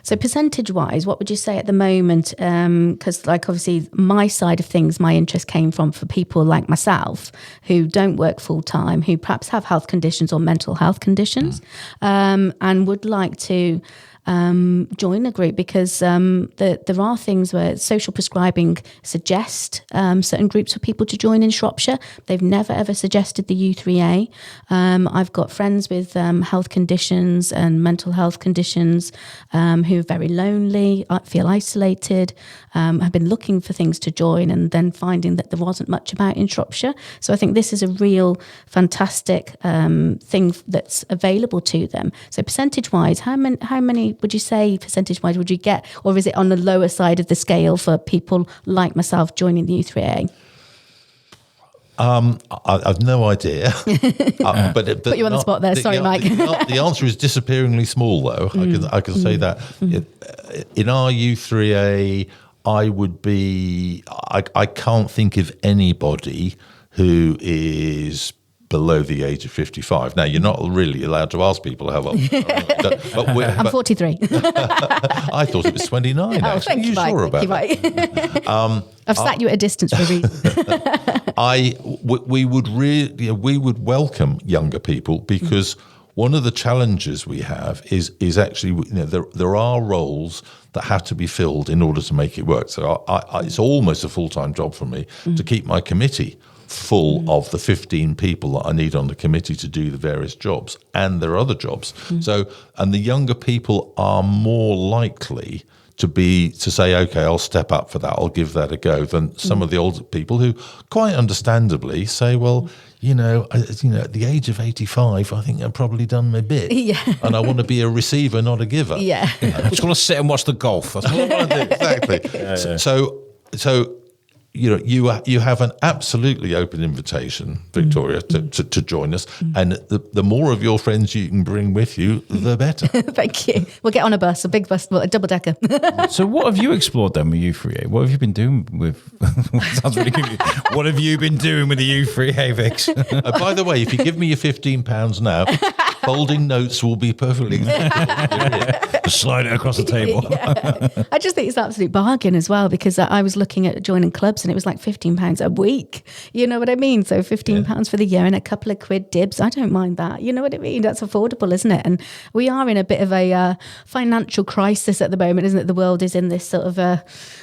So percentage wise, what would you say at the moment? Because like obviously my side of things, my interest came from for people like myself who don't work full time, who perhaps have health conditions or mental health conditions, and would like to join a group, because there are things where social prescribing suggest certain groups for people to join in Shropshire. They've never ever suggested the U3A. I've got friends with health conditions and mental health conditions who are very lonely, feel isolated, have been looking for things to join and then finding that there wasn't much about in Shropshire. So I think this is a real fantastic thing that's available to them. So percentage-wise, how many would you say percentage-wise would you get, or is it on the lower side of the scale for people like myself joining the U3A? I've no idea. But put you on the spot there. Sorry, Mike. The answer is disappearingly small, though. I can say that. In our U3A, I can't think of anybody who is below the age of 55. Now, you're not really allowed to ask people how old. I'm 43. I thought it was 29. Oh, thank you, Mike. Sure about that? I've sat you at a distance for a reason. We would welcome younger people, because one of the challenges we have is actually, there are roles that have to be filled in order to make it work. So it's almost a full-time job for me to keep my committee full of the 15 people that I need on the committee to do the various jobs, and there are other jobs. So, and the younger people are more likely to say, okay, I'll step up for that, I'll give that a go, than some of the older people who quite understandably say, well, at the age of 85, I think I've probably done my bit. Yeah. And I want to be a receiver, not a giver. Yeah. I just want to sit and watch the golf. That's all I do. Exactly. Yeah. So you have an absolutely open invitation, Victoria, to join us, and the more of your friends you can bring with you, the better. Thank you. We'll get on a bus, a big bus, well, a double decker. So what have you explored then with U3A? What have you been doing with? Sounds really good. What have you been doing with the U3A, Vicks? By the way, if you give me your £15 now, folding notes will be perfectly acceptable. Just slide it across the table. Yeah. I just think it's an absolute bargain as well, because I was looking at joining clubs and it was like £15 a week. You know what I mean? So £15 for the year and a couple of quid dibs. I don't mind that. You know what I mean? That's affordable, isn't it? And we are in a bit of a financial crisis at the moment, isn't it? The world is in this sort of,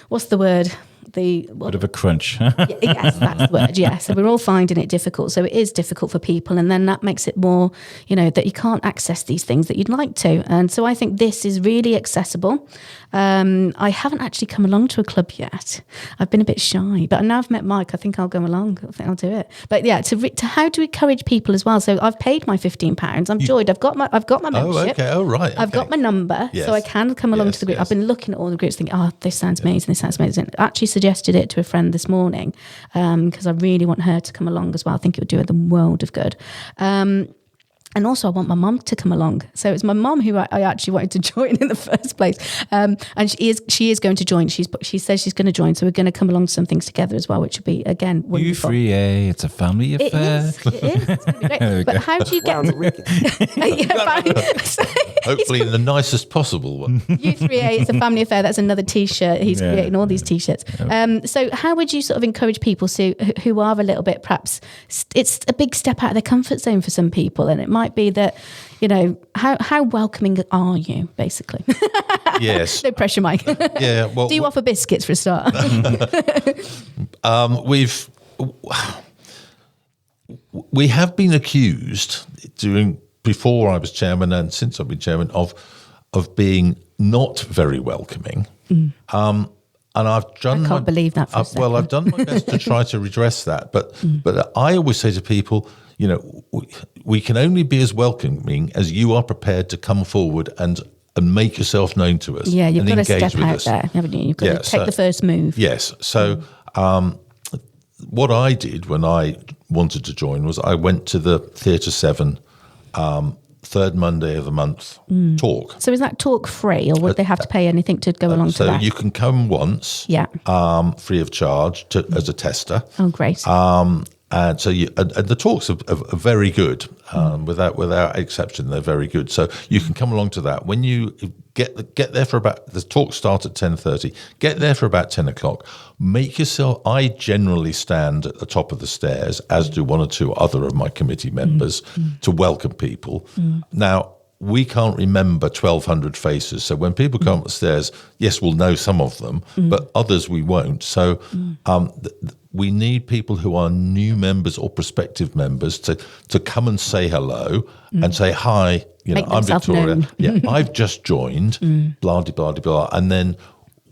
what's the word? Bit of a crunch. Yes, that's the word. Yeah, so we're all finding it difficult. So it is difficult for people, and then that makes it more, that you can't access these things that you'd like to. And so I think this is really accessible. I haven't actually come along to a club yet. I've been a bit shy, but now I've met Mike, I think I'll go along. I think I'll do it. But yeah, to how to encourage people as well. So I've paid my £15. I'm joyed. I've got my membership. Oh, okay. Oh, right. Okay. I've got my number, so I can come along to the group. I've been looking at all the groups, thinking, oh, this sounds amazing. This sounds amazing. Actually suggested it to a friend this morning because I really want her to come along as well. I think it would do her the world of good. And also I want my mum to come along. So it's my mum who I actually wanted to join in the first place. And she is going to join. She says she's going to join. So we're going to come along to some things together as well, which would be, again, wonderful. U3A, it's a family affair. It is. It's gonna be great. But how do you get Hopefully in the nicest possible one. U3A is a family affair. That's another T-shirt. He's creating all these T-shirts. So how would you sort of encourage people who are a little bit, perhaps, it's a big step out of their comfort zone for some people, and it might be that, how welcoming are you, basically? Yes. No pressure, Mike. Yeah. Well, do you offer biscuits for a start? We have been accused before I was chairman and since I've been chairman of being not very welcoming. And I've done. I can't believe that. For a second. Well, I've done my best to try to redress that, but I always say to people, we can only be as welcoming as you are prepared to come forward and make yourself known to us. Yeah, you've got to step out us. there, haven't you? You've got to take the first move. Yes. So what I did when I wanted to join was I went to the Theatre 7 third Monday of the month talk. So is that talk free, or would they have to pay anything to go along to that? So you can come once, free of charge as a tester. Oh, great. And so and the talks are very good, without exception. They're very good. So you can come along to that. When you get there for about, the talks start at 10:30. Get there for about 10 o'clock. Make yourself. I generally stand at the top of the stairs, as do one or two other of my committee members, to welcome people. Now, we can't remember 1,200 faces. So when people come up the stairs, yes, we'll know some of them, but others we won't. So we need people who are new members or prospective members to come and say hello and say, hi, I'm Victoria. Known. Yeah, I've just joined, blah, de, blah, de, blah. And then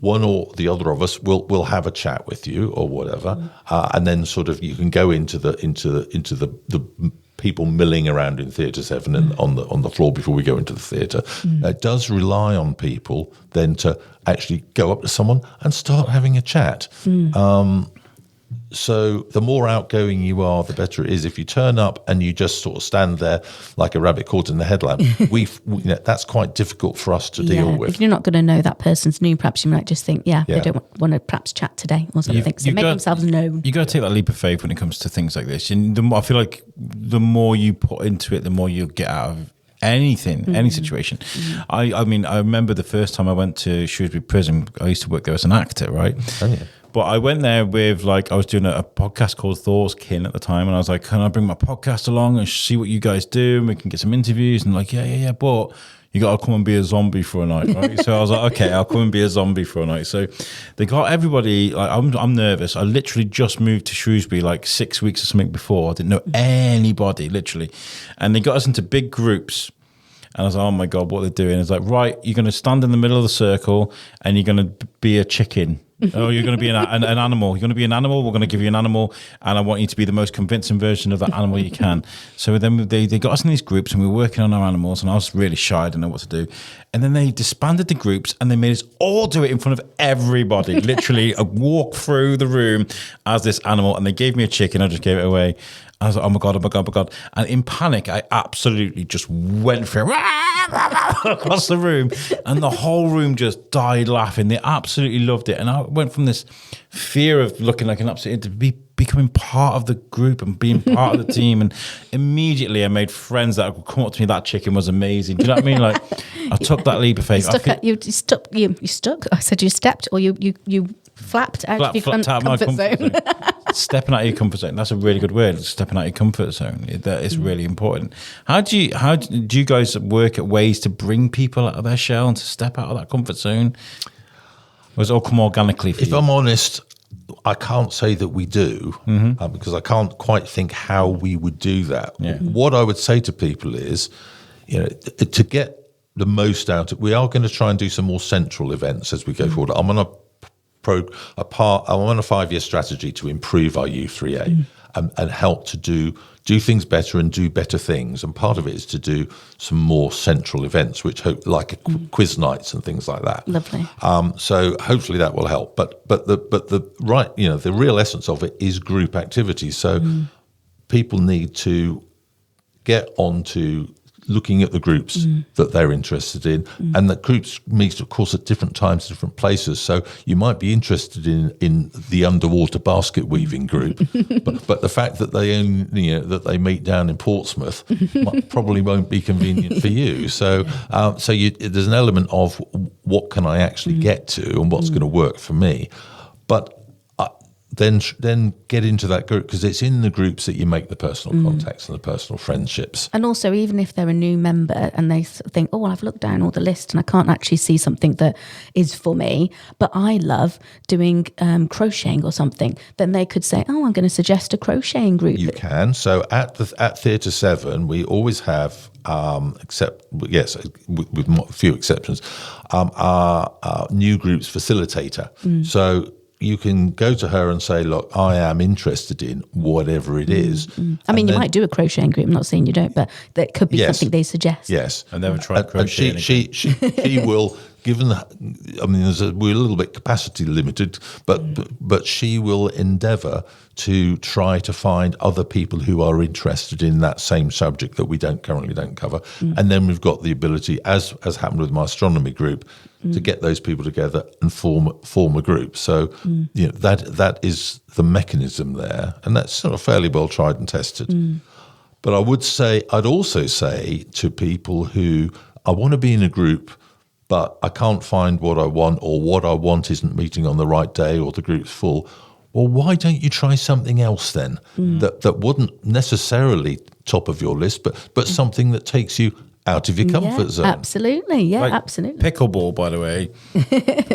one or the other of us will have a chat with you or whatever. And then sort of you can go into the people milling around in Theatre 7 and on the floor before we go into the theatre. It does rely on people then to actually go up to someone and start having a chat. So the more outgoing you are, the better it is. If you turn up and you just sort of stand there like a rabbit caught in the headlamp, that's quite difficult for us to deal with. If you're not going to know that person's new, perhaps you might just think, they don't want to perhaps chat today or something. So make themselves known. You got to take that leap of faith when it comes to things like this. And I feel like the more you put into it, the more you'll get out of anything, any situation. I mean, I remember the first time I went to Shrewsbury Prison. I used to work there as an actor, right? Oh, yeah. But I went there with I was doing a podcast called Thor's Kin at the time, and I was like, can I bring my podcast along and see what you guys do, and we can get some interviews? And yeah, but you got to come and be a zombie for a night, right? So I was like, okay, I'll come and be a zombie for a night. So they got everybody, I'm nervous. I literally just moved to Shrewsbury 6 weeks or something before. I didn't know anybody, literally. And they got us into big groups. And I was like, oh my God, what they're doing. It's like, right, you're going to stand in the middle of the circle and you're going to be a chicken. Oh, you're going to be an animal. You're going to be an animal. We're going to give you an animal, and I want you to be the most convincing version of that animal you can. So then they got us in these groups, and we were working on our animals, and I was really shy. I didn't know what to do. And then they disbanded the groups, and they made us all do it in front of everybody. Literally, a walk through the room as this animal, and they gave me a chicken. I just gave it away. I was like, oh my God, oh my God, oh my God. And in panic, I absolutely just went through across the room, and the whole room just died laughing. They absolutely loved it. And I went from this fear of looking like an absolute to becoming part of the group and being part of the team. And immediately I made friends that would come up to me. That chicken was amazing. Do you know what I mean? I took that leap of faith. You stuck. I said you stepped, or you flapped out of your comfort zone. Stepping out of your comfort zone. That's a really good word. Stepping out of your comfort zone. That is really important. How do you guys work at ways to bring people out of their shell and to step out of that comfort zone? Or does it all come organically for you? If I'm honest, I can't say that we do, because I can't quite think how we would do that. Yeah. What I would say to people is, to get the most out of, we are going to try and do some more central events as we go forward. I'm on a 5-year strategy to improve our U3A and help to do things better and do better things. And part of it is to do some more central events, which quiz nights and things like that. Lovely. So hopefully that will help. But the real essence of it is group activities. So people need to get onto looking at the groups that they're interested in, and that groups meet, of course, at different times, different places. So you might be interested in the underwater basket weaving group, but the fact that they meet down in Portsmouth probably won't be convenient for you. So there's an element of what can I actually get to and what's going to work for me, but. Then get into that group, because it's in the groups that you make the personal contacts and the personal friendships. And also, even if they're a new member and they think, oh, well, I've looked down all the list and I can't actually see something that is for me, but I love doing crocheting or something, then they could say, oh, I'm going to suggest a crocheting group. You can. So at Theatre 7, we always have, with a few exceptions, our new groups facilitator. So you can go to her and say, look, I am interested in whatever it is. I mean, you might do a crocheting group. I'm not saying you don't, but that could be something they suggest. Yes. I never tried crocheting. And she will, we're a little bit capacity limited, but she will endeavour to try to find other people who are interested in that same subject that we currently don't cover. And then we've got the ability, as happened with my astronomy group, to get those people together and form a group. So that is the mechanism there, and that's sort of fairly well tried and tested. But I'd also say to people who, I want to be in a group, but I can't find what I want, or what I want isn't meeting on the right day, or the group's full. Well, why don't you try something else then that wouldn't necessarily top of your list, but something that takes you out of your comfort zone? Absolutely, absolutely. Pickleball, by the way.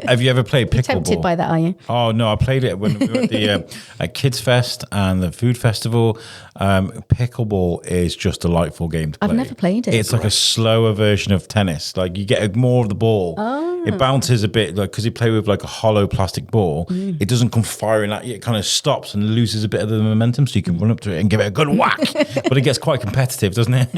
Have you ever played pickleball? You're tempted by that, are you? Oh no, I played it when we were at the at Kids Fest and the Food Festival. Pickleball is just a delightful game to play. I've never played it. It's like a slower version of tennis. Like you get more of the ball. It bounces a bit, like because you play with like a hollow plastic ball. It doesn't come firing at you. It kind of stops and loses a bit of the momentum, so you can run up to it and give it a good whack. But it gets quite competitive, doesn't it?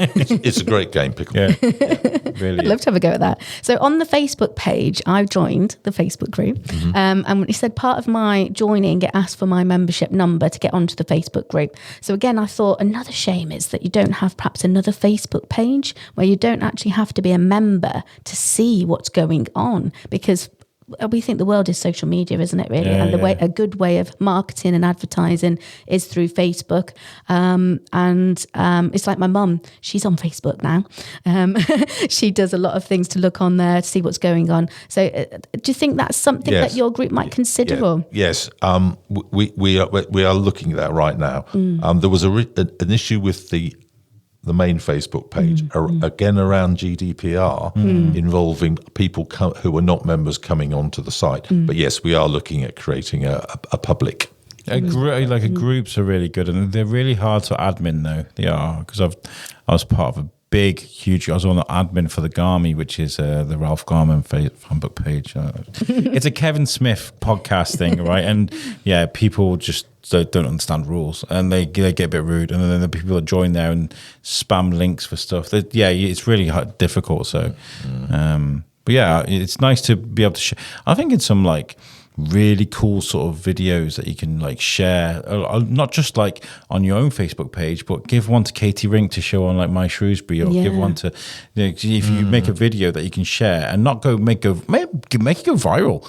It's a great game, pickleball. Yeah, really. I'd love to have a go at that. So on the Facebook page, I've joined the Facebook group. And when he said part of my joining, it asked for my membership number to get onto the Facebook group. So again, I thought another shame is that you don't have perhaps another Facebook page where you don't actually have to be a member to see what's going on, because we think the world is social media, isn't it, really? And a good way of marketing and advertising is through Facebook. It's like my mum, she's on Facebook now. She does a lot of things to look on there to see what's going on. So do you think that's something that your group might consider? Or? Yes, we are looking at that right now. There was an issue with the main Facebook page, again around GDPR, involving people who are not members coming onto the site. But yes, we are looking at creating a public. Groups are really good, and they're really hard to admin though. They are, because I was part of a huge. I was on the admin for the Garmy, which is the Ralph Garman Facebook page. It's a Kevin Smith podcast thing, right? And yeah, people just don't understand rules, and they get a bit rude, and then the people that join there and spam links for stuff. It's really difficult. So, but yeah, it's nice to be able to share. I think it's some like really cool sort of videos that you can like share, not just like on your own Facebook page, but give one to Katie Rink to show on like My Shrewsbury, or give one to, if you make a video that you can share and not make it go viral.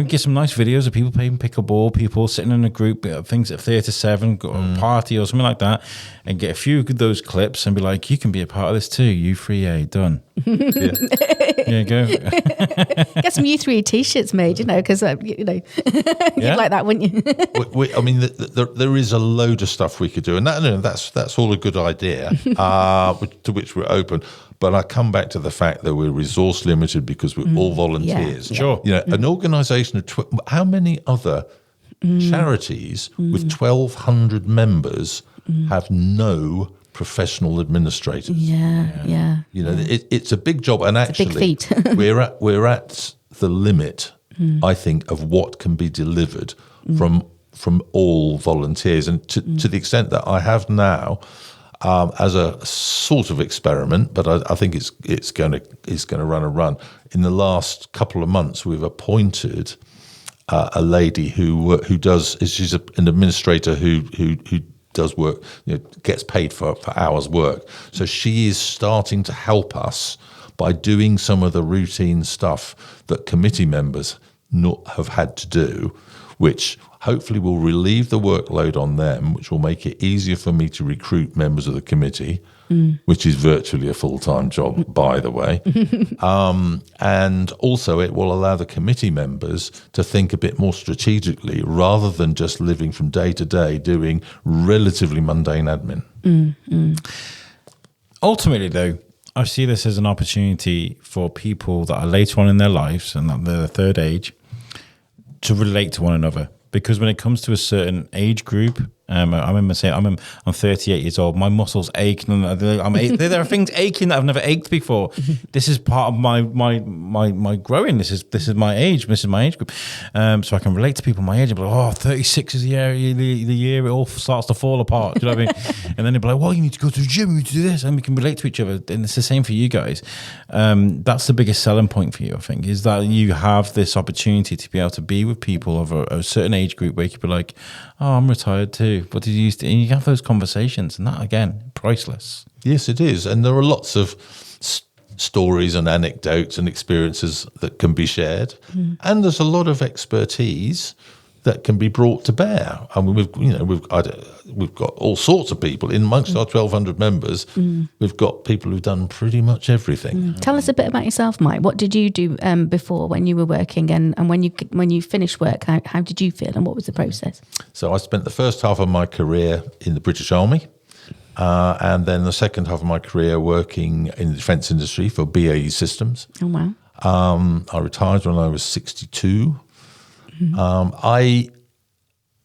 Get some nice videos of people playing pickleball, people sitting in a group, things at Theatre 7, go to a party or something like that, and get a few of those clips and be like, you can be a part of this too. U3A, done. There you go. Get some U3A t-shirts made, because you'd like that, wouldn't you? There is a load of stuff we could do, and that's all a good idea, to which we're open. But I come back to the fact that we're resource limited because we're all volunteers. Yeah. Sure. An organisation of how many other charities with 1,200 members have no professional administrators? Yeah. It's a big job, and actually, it's a big feat. we're at the limit, I think, of what can be delivered from all volunteers, and to the extent that I have now, as a sort of experiment, but I think it's going to run a run. In the last couple of months, we've appointed a lady she's an administrator who does work, gets paid for hours work. So she is starting to help us by doing some of the routine stuff that committee members have had to do, which hopefully will relieve the workload on them, which will make it easier for me to recruit members of the committee, which is virtually a full-time job, by the way. And also it will allow the committee members to think a bit more strategically rather than just living from day to day doing relatively mundane admin. Ultimately, though, I see this as an opportunity for people that are later on in their lives and that they're the third age to relate to one another. Because when it comes to a certain age group, I remember saying, I'm 38 years old. My muscles ache, and there are things aching that I've never ached before. This is part of my growing. This is my age. This is my age group. So I can relate to people my age. I'm like, 36 is the year it all starts to fall apart. Do you know what I mean? And then they'll be like, well, you need to go to the gym. You need to do this, and we can relate to each other. And it's the same for you guys. That's the biggest selling point for you, I think, is that you have this opportunity to be able to be with people of a certain age group where you could be like, oh, I'm retired too. What did you used to? And you have those conversations, and that, again, priceless. Yes, it is. And there are lots of stories and anecdotes and experiences that can be shared. And there's a lot of expertise that can be brought to bear. I mean, we've got all sorts of people in amongst our 1,200 members. We've got people who've done pretty much everything. Tell us a bit about yourself, Mike. What did you do before when you were working, and when you finished work? How did you feel, and what was the process? So I spent the first half of my career in the British Army, and then the second half of my career working in the defence industry for BAE Systems. Oh wow! I retired when I was 62.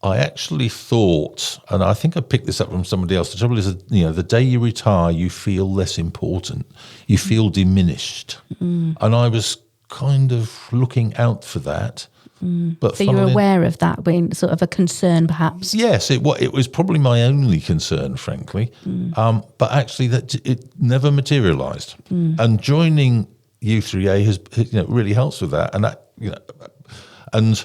I actually thought, and I think I picked this up from somebody else, the trouble is that, the day you retire, you feel less important. You feel diminished. And I was kind of looking out for that. But so you're aware of that being sort of a concern, perhaps? Yes, it was probably my only concern, frankly. But actually, that it never materialised. And joining U3A has really helps with that. And that, and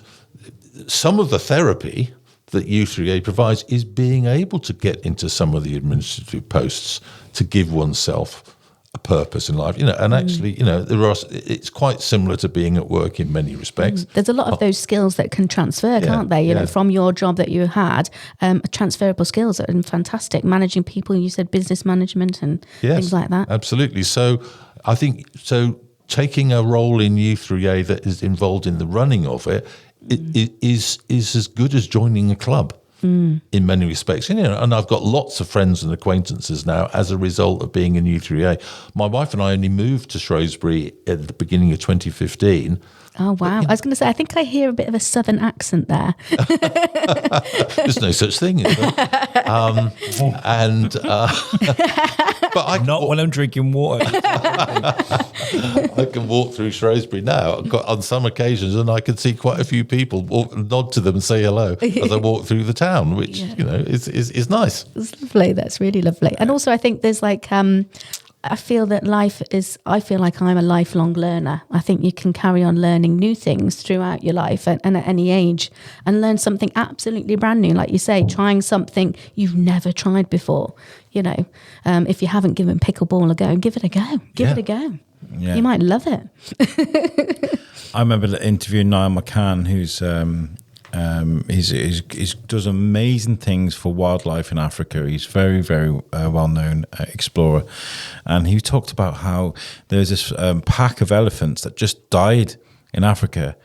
some of the therapy that U3A provides is being able to get into some of the administrative posts to give oneself a purpose in life, and actually, it's quite similar to being at work in many respects. There's a lot of those skills that can transfer, can't they? You know, from your job that you had, transferable skills are fantastic. Managing people, you said business management and things like that. Absolutely. So I think taking a role in U3A that is involved in the running of it is as good as joining a club. In many respects, and I've got lots of friends and acquaintances now as a result of being in U3A. My wife and I only moved to Shrewsbury at the beginning of 2015. Oh, wow. I was going to say, I think I hear a bit of a southern accent there. There's no such thing, is there? But Not when I'm drinking water. I can walk through Shrewsbury now on some occasions, and I can see quite a few people nod to them and say hello as I walk through the town, which, is nice. It's lovely. That's really lovely. And also, I think there's like... I feel like I'm a lifelong learner. I think you can carry on learning new things throughout your life and at any age and learn something absolutely brand new. Like you say, trying something you've never tried before. If you haven't given pickleball a go, give it a go. Give it a go. Yeah. You might love it. I remember interviewing Niall McCann, who's... He does amazing things for wildlife in Africa. He's very, very well-known explorer. And he talked about how there's this pack of elephants that just died in Africa.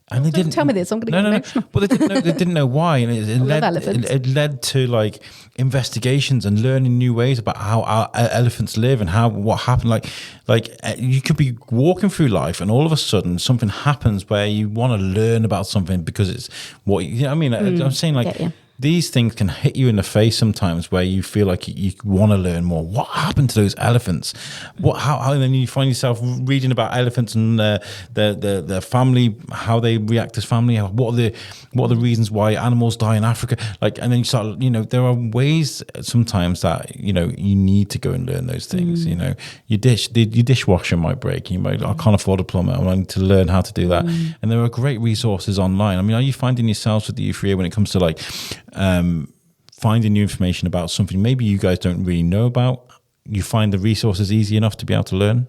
And they didn't tell me this. I'm going to get emotional. Well, they didn't know why, and it led to like investigations and learning new ways about how our elephants live and what happened. Like you could be walking through life, and all of a sudden something happens where you want to learn about something because it's what I'm saying, like. These things can hit you in the face sometimes, where you feel like you want to learn more. What happened to those elephants? How? And then you find yourself reading about elephants and their family, how they react as family. What are the reasons why animals die in Africa? And then you start. There are ways sometimes that you need to go and learn those things. Your dishwasher might break. You might, I can't afford a plumber. I need to learn how to do that. And there are great resources online. I mean, are you finding yourselves with the U3A when it comes to finding new information about something maybe you guys don't really know about? You find the resources easy enough to be able to learn?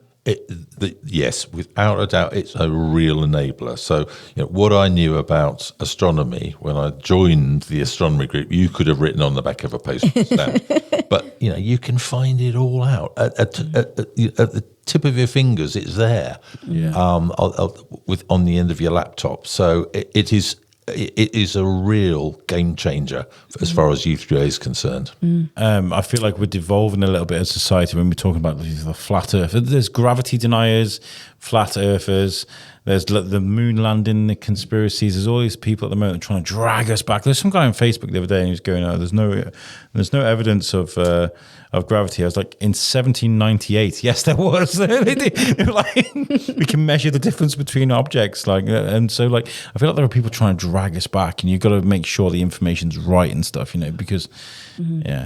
Yes, without a doubt, it's a real enabler. So, what I knew about astronomy when I joined the astronomy group, you could have written on the back of a postage stamp. But you can find it all out at the tip of your fingers. It's there, on the end of your laptop. So it is a real game changer as far as U3A is concerned. I feel like we're devolving a little bit as a society when we're talking about the flat earth. There's gravity deniers, flat earthers, there's the moon landing, the conspiracies. There's all these people at the moment trying to drag us back. There's some guy on Facebook the other day and he was going, there's no evidence of gravity. I was like, in 1798, yes, there was. They were like, we can measure the difference between objects, and so I feel like there are people trying to drag us back, and you've got to make sure the information's right and stuff, because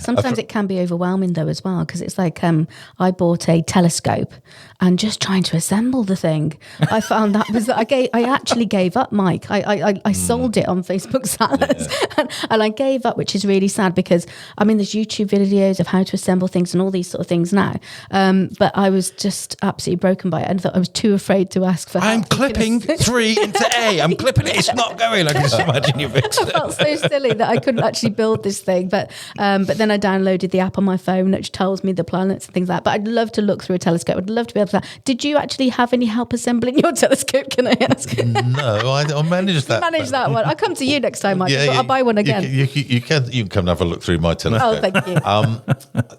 sometimes it can be overwhelming though as well, because it's like I bought a telescope and just trying to assemble the thing, I found that was I actually gave up, Mike. I sold it on Facebook sellers, and I gave up, which is really sad because there's YouTube videos of how to assemble things and all these sort of things now, but I was just absolutely broken by it and thought I was too afraid to ask for help. I'm clipping 3 into A. I'm clipping it. It's not going. I can just imagine you fixed it. I felt so silly that I couldn't actually build this thing, but then I downloaded the app on my phone which tells me the planets and things like that. But I'd love to look through a telescope. I'd love to be able to. Did you actually have any help assembling your telescope? Can I ask? No, I managed that. Manage that one. I'll come to you next time, Mike. I'll buy one again. You can come and have a look through my telescope. Oh, thank you.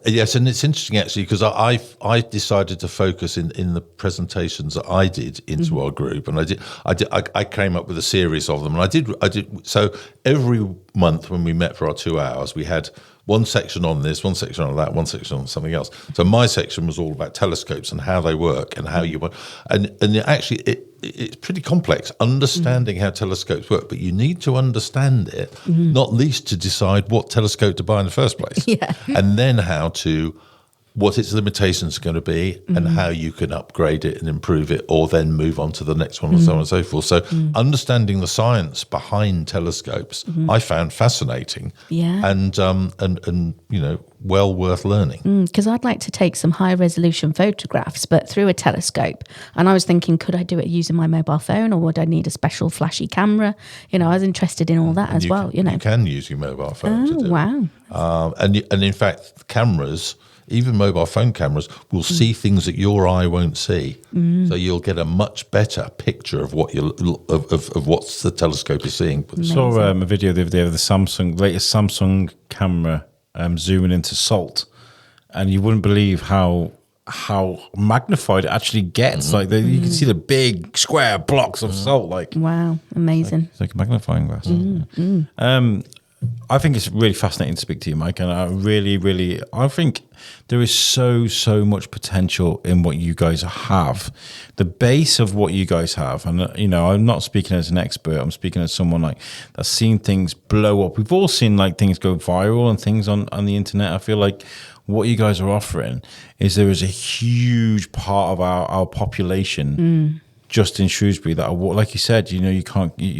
Yes, and it's interesting actually because I decided to focus in the presentations that I did into our group, and I came up with a series of them, and I did. So every month when we met for our 2 hours, we had one section on this, one section on that, one section on something else. So my section was all about telescopes and how they work and how you work. And actually, it's pretty complex, understanding how telescopes work, but you need to understand it, not least to decide what telescope to buy in the first place. And then how to what its limitations are going to be and how you can upgrade it and improve it, or then move on to the next one, and so on and so forth. So understanding the science behind telescopes, I found fascinating, and well worth learning. Because I'd like to take some high resolution photographs, but through a telescope. And I was thinking, could I do it using my mobile phone, or would I need a special flashy camera? I was interested in all that as well. You can use your mobile phone to do wow. it. And in fact, cameras, even mobile phone cameras, will see things that your eye won't see. So you'll get a much better picture of what of what the telescope is seeing. I saw a video the other day of the latest Samsung camera zooming into salt, and you wouldn't believe how magnified it actually gets. Like you can see the big square blocks of salt. Like, wow, amazing. It's like a magnifying glass. I think it's really fascinating to speak to you, Mike, and I think there is so much potential in what you guys have. The base of what you guys have, and I'm not speaking as an expert. I'm speaking as someone that's seen things blow up. We've all seen things go viral and things on the internet. I feel like what you guys are offering is there is a huge part of our population. Just in Shrewsbury that, like you said, you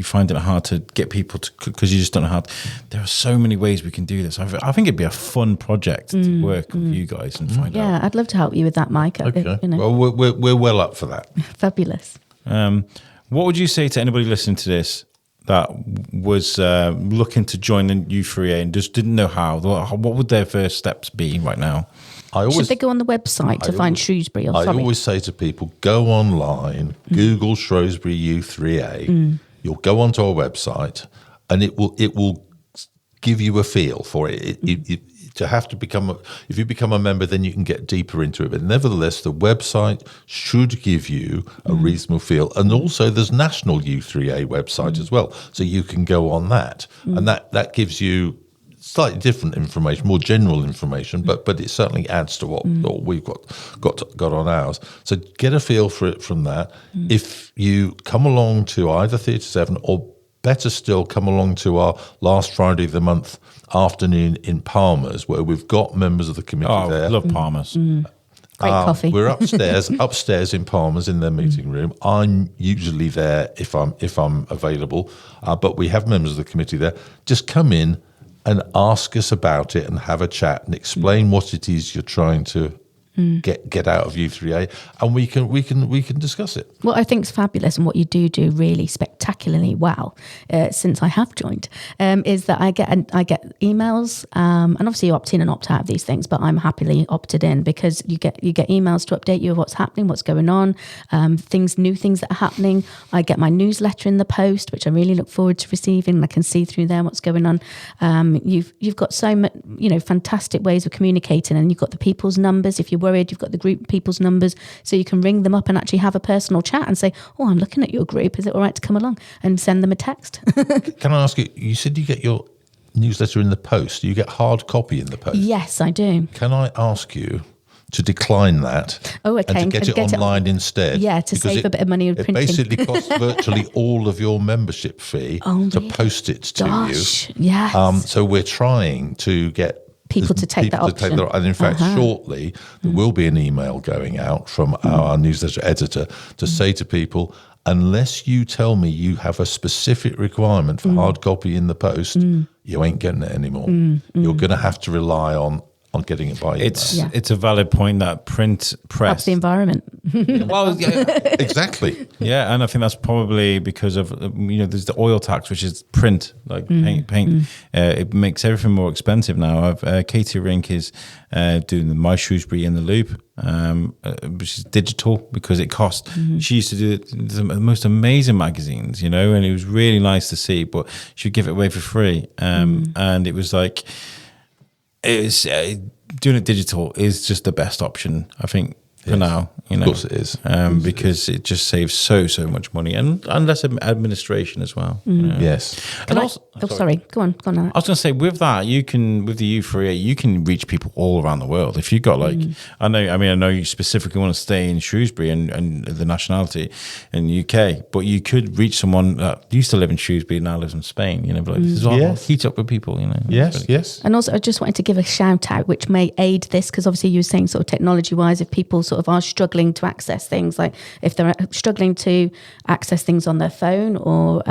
find it hard to get people to, because you just don't know how. There are so many ways we can do this. I think it'd be a fun project to work with you guys and find out. Yeah, I'd love to help you with that, Mike. Okay. Well, we're well up for that. Fabulous. What would you say to anybody listening to this that was looking to join the U3A and just didn't know how? What would their first steps be right now? Should they go on the website to find Shrewsbury? I always say to people, go online, Google Shrewsbury U3A. You'll go onto our website, and it will give you a feel for it. If you become a member, then you can get deeper into it. But nevertheless, the website should give you a reasonable feel. And also, there's national U3A website as well, so you can go on that, and that gives you slightly different information, more general information, but it certainly adds to what we've got on ours. So get a feel for it from that. If you come along to either Theatre 7, or better still, come along to our last Friday of the month afternoon in Palmer's, where we've got members of the committee there. I love Palmer's. Great coffee. We're upstairs in Palmer's in their meeting room. I'm usually there if I'm available, but we have members of the committee there. Just come in and ask us about it and have a chat and explain what it is you're trying to get out of U3A, and we can discuss it. What I think is fabulous, and what you do really spectacularly well since I have joined, is that I get emails, and obviously you opt in and opt out of these things, but I'm happily opted in, because you get emails to update you of what's happening, what's going on, new things that are happening. I get my newsletter in the post, which I really look forward to receiving, and I can see through there what's going on. You've got so much, fantastic ways of communicating, and you've got the people's numbers. If you're worried, you've got the group people's numbers, so you can ring them up and actually have a personal chat and say, oh, I'm looking at your group, is it all right to come along, and send them a text. Can I ask you said you get your newsletter in the post, do you get hard copy in the post? Yes, I do. Can I ask you to decline that and to get it online instead? Yeah, to save a bit of money with printing. It basically costs virtually all of your membership fee to post it to you. Yes. So we're trying to get people to take that option. And in fact, shortly, there will be an email going out from our newsletter editor to say to people, unless you tell me you have a specific requirement for hard copy in the post, you ain't getting it anymore. You're going to have to rely on getting it by email. It's a valid point that press helps the environment. Well, yeah, exactly. Yeah, and I think that's probably because of there's the oil tax, which is print, like paint. It makes everything more expensive now. Katie Rink is doing the My Shrewsbury in the Loop, which is digital because it costs. She used to do the most amazing magazines, and it was really nice to see. But she'd give it away for free, and it was like. Doing it digital is just the best option. I think for now. You know, of course it is. Because it just saves so much money and less administration as well. Yes. Sorry. Go on, Alex. I was going to say, with that, you can, with the U3A, you can reach people all around the world. If you've got like, I know you specifically want to stay in Shrewsbury and the nationality in the UK, but you could reach someone that used to live in Shrewsbury, now lives in Spain. You know, but like, this is all heat up with people. You know. Yes. And also, I just wanted to give a shout out, which may aid this, because obviously you were saying sort of technology wise, if people sort of are struggling to access things, like if they're struggling to access things on their phone or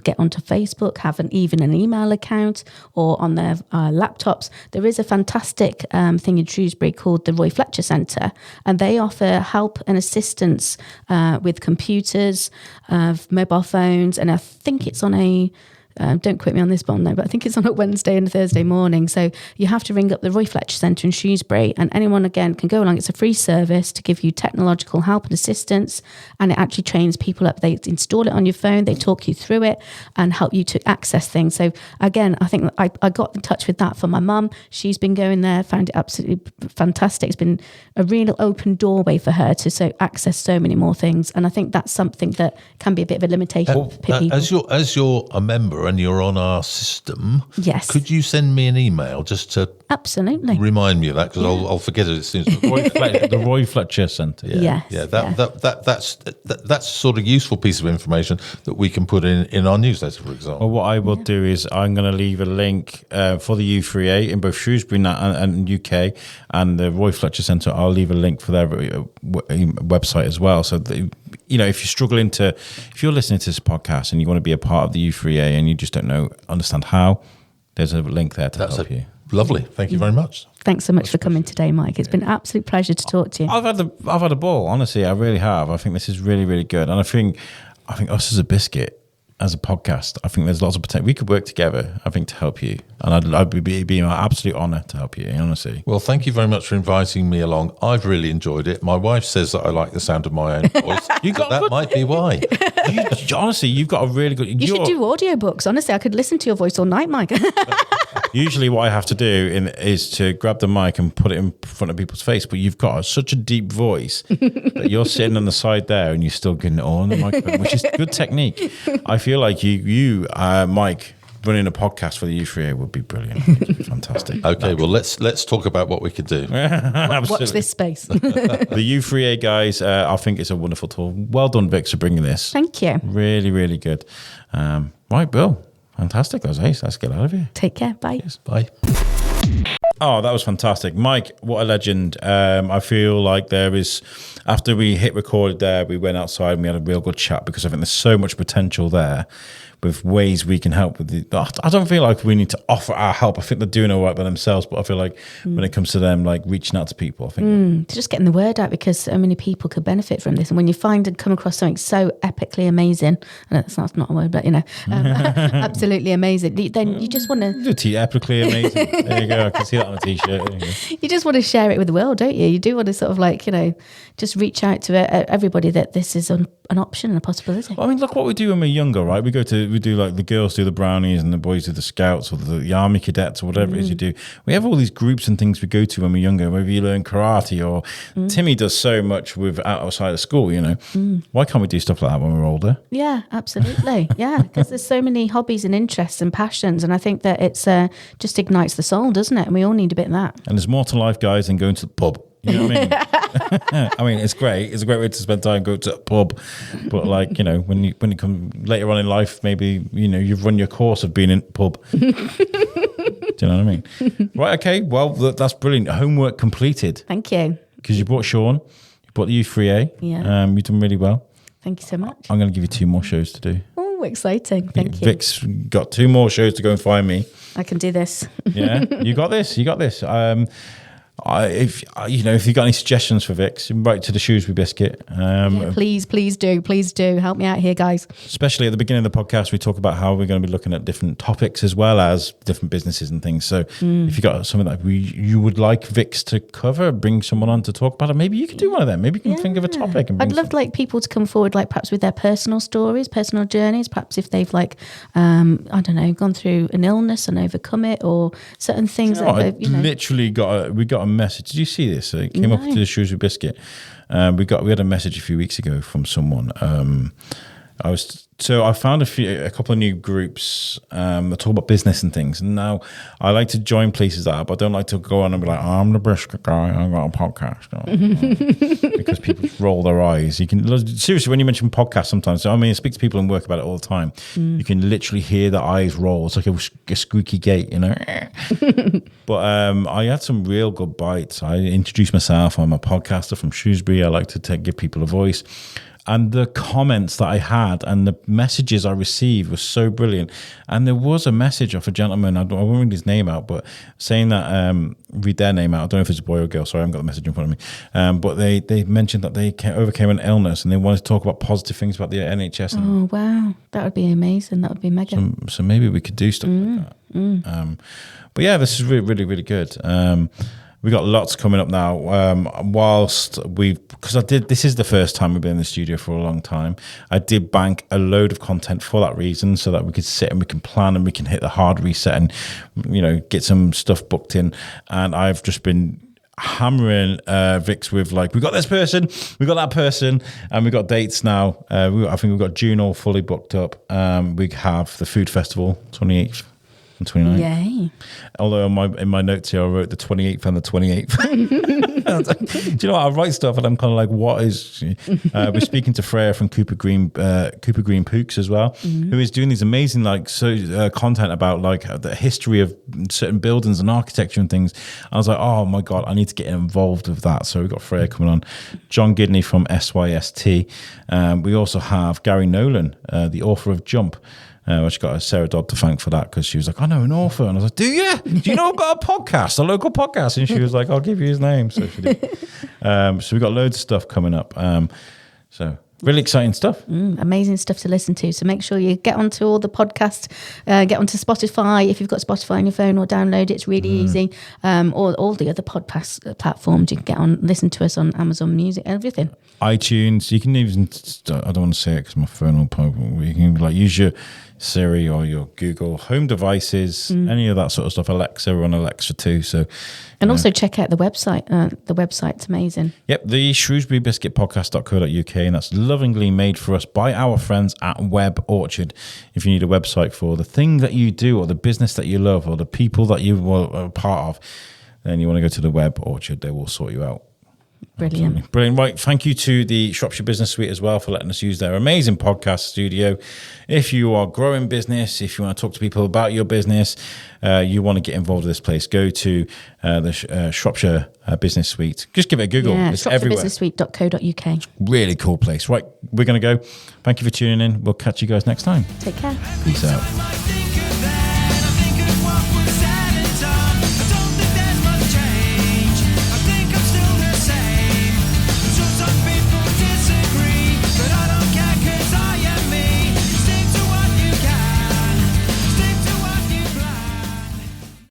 get onto Facebook, have even an email account or on their laptops, there is a fantastic thing in Shrewsbury called the Roy Fletcher Centre, and they offer help and assistance with computers, mobile phones, and I think it's on a don't quote me on this one though, but I think it's on a Wednesday and a Thursday morning. So you have to ring up the Roy Fletcher Centre in Shrewsbury, and anyone again can go along. It's a free service to give you technological help and assistance, and it actually trains people up. They install it on your phone, they talk you through it and help you to access things. So again, I think I got in touch with that for my mum. She's been going there, found it absolutely fantastic. It's been a real open doorway for her to access so many more things, and I think that's something that can be a bit of a limitation for people. As you're a member and you're on our system, yes, could you send me an email just to absolutely remind me of that, because I'll forget it as soon as the Roy Fletcher Centre. That's sort of useful piece of information that we can put in our newsletter, for example. Well, what I will do is I'm going to leave a link for the U3A in both Shrewsbury and UK, and the Roy Fletcher Centre. I'll leave a link for their website as well. So that, you know, if you're listening to this podcast and you want to be a part of the U3A and you just don't understand how, there's a link there to help you. Lovely. Thank you very much. Thanks so much for coming today, Mike. It's been an absolute pleasure to talk to you. I've had a ball, honestly. I really have. I think this is really, really good. And I think us as a biscuit, as a podcast, I think there's lots of potential. We could work together, I think, to help you. And I'd be my absolute honour to help you, honestly. Well, thank you very much for inviting me along. I've really enjoyed it. My wife says that I like the sound of my own voice. Might be why. Honestly, you've got a really good... You should do audiobooks. Honestly, I could listen to your voice all night, Mike. Usually what I have to do is to grab the mic and put it in front of people's face, but you've got such a deep voice that you're sitting on the side there and you're still getting it all on the microphone, which is good technique. I feel like you Mike, running a podcast for the U3A would be brilliant. It'd be fantastic. Okay, well, let's talk about what we could do. Watch this space. The U3A guys, I think it's a wonderful tool. Well done, Vicks, for bringing this. Thank you. Really, really good. Right, Bill. Fantastic. That was ace. Let's get out of here. Take care. Bye. Yes, bye. Oh, that was fantastic. Mike, what a legend. I feel like after we hit record there, we went outside and we had a real good chat, because I think there's so much potential there with ways we can help with I don't feel like we need to offer our help. I think they're doing all right by themselves, but I feel like when it comes to them, like reaching out to people, I think just getting the word out, because so many people could benefit from this. And when you find and come across something so epically amazing, and that's not a word, but absolutely amazing, then you just want to epically amazing. There you go. I can see that on a t-shirt. You just want to share it with the world, don't you? You do want to sort of just reach out to everybody that this is an option and a possibility. Well, I mean, look what we do when we're younger, right? We do like the girls do the brownies and the boys do the scouts or the army cadets or whatever it is you do. We have all these groups and things we go to when we're younger, whether you learn karate or Timmy does so much outside of school, Why can't we do stuff like that when we're older? Yeah, absolutely. Yeah, because there's so many hobbies and interests and passions, and I think that it's just ignites the soul, doesn't it? And we all need a bit of that. And there's more to life, guys, than going to the pub. You know what I mean? I mean, it's great. It's a great way to spend time, go to a pub. But when you come later on in life, maybe, you've run your course of being in a pub. Do you know what I mean? Right, okay. Well, that's brilliant. Homework completed. Thank you. Because you brought Sean, you brought the U3A. Yeah. You've done really well. Thank you so much. I'm going to give you 2 more shows to do. Oh, exciting. Thank you. Vic's got 2 more shows to go and find me. I can do this. Yeah, you got this. If you've got any suggestions for Vicks, write to the Shrewsbury Biscuit. Please do help me out here, guys. Especially at the beginning of the podcast, we talk about how we're going to be looking at different topics as well as different businesses and things. So if you got something that you would like Vicks to cover, bring someone on to talk about it, maybe you could do one of them. Maybe you can think of a topic. And I'd love people to come forward, perhaps with their personal stories, personal journeys, perhaps if they've gone through an illness and overcome it, or certain things. Literally we got a message. Did you see this? It came up to the Shrewsbury Biscuit. We had a message a few weeks ago from someone. I found a couple of new groups that talk about business and things. And now I like to join places like that, but I don't like to go on and be like, I'm the biscuit guy, I got a podcast. Because people roll their eyes. You can seriously, when you mention podcasts sometimes, I speak to people and work about it all the time. You can literally hear the eyes roll. It's like a squeaky gate, you know. But I had some real good bites. I introduced myself. I'm a podcaster from Shrewsbury. I like to give people a voice. And the comments that I had and the messages I received were so brilliant. And there was a message of a gentleman, I won't read his name out, but saying that, read their name out. I don't know if it's a boy or girl, sorry, I haven't got the message in front of me. But they mentioned that they overcame an illness and they wanted to talk about positive things about the NHS. Oh, wow. That would be amazing. That would be mega. So maybe we could do stuff like that. But yeah, this is really, really, really good. We got lots coming up now. This is the first time we've been in the studio for a long time. I did bank a load of content for that reason, so that we could sit and we can plan and we can hit the hard reset and, get some stuff booked in. And I've just been hammering Vicks with we got this person, we got that person, and we got dates now. I think we've got June all fully booked up. We have the food festival, 28th. And 29th. Yay. Although in my notes here I wrote the 28th and the 28th. Do you know what? I write stuff and I'm kind of like, what is... we're speaking to Freya from Cooper Green Pooks as well, who is doing these amazing content about the history of certain buildings and architecture and things. I was like, oh my God, I need to get involved with that. So we've got Freya coming on. John Gidney from SYST. We also have Gary Nolan, the author of Jump. Which got Sarah Dodd to thank for that because she was like, I know an author. And I was like, do you? Do you know I've got a podcast, a local podcast? And she was like, I'll give you his name. So she did. So we've got loads of stuff coming up. So really exciting stuff. Amazing stuff to listen to. So make sure you get onto all the podcasts, get onto Spotify if you've got Spotify on your phone, or download it. It's really easy. Or all the other podcast platforms. You can get on, listen to us on Amazon Music, everything. iTunes. You can even, I don't want to say it because my phone will pop. You can use your Siri or your Google Home devices, any of that sort of stuff. Alexa, we're on Alexa too. So, and also check out the website. The website's amazing. Yep, the Shrewsbury Biscuit Podcast.co.uk, and that's lovingly made for us by our friends at Web Orchard. If you need a website for the thing that you do or the business that you love or the people that you are a part of, then you want to go to the Web Orchard. They will sort you out. Brilliant. Absolutely. Brilliant. Right. Thank you to the Shropshire Business Suite as well for letting us use their amazing podcast studio. If you are growing business, if you want to talk to people about your business, you want to get involved with this place, go to the Shropshire Business Suite. Just give it a Google. Yeah, it's everywhere. ShropshireBusinessSuite.co.uk. Really cool place. Right. We're going to go. Thank you for tuning in. We'll catch you guys next time. Take care. Peace out.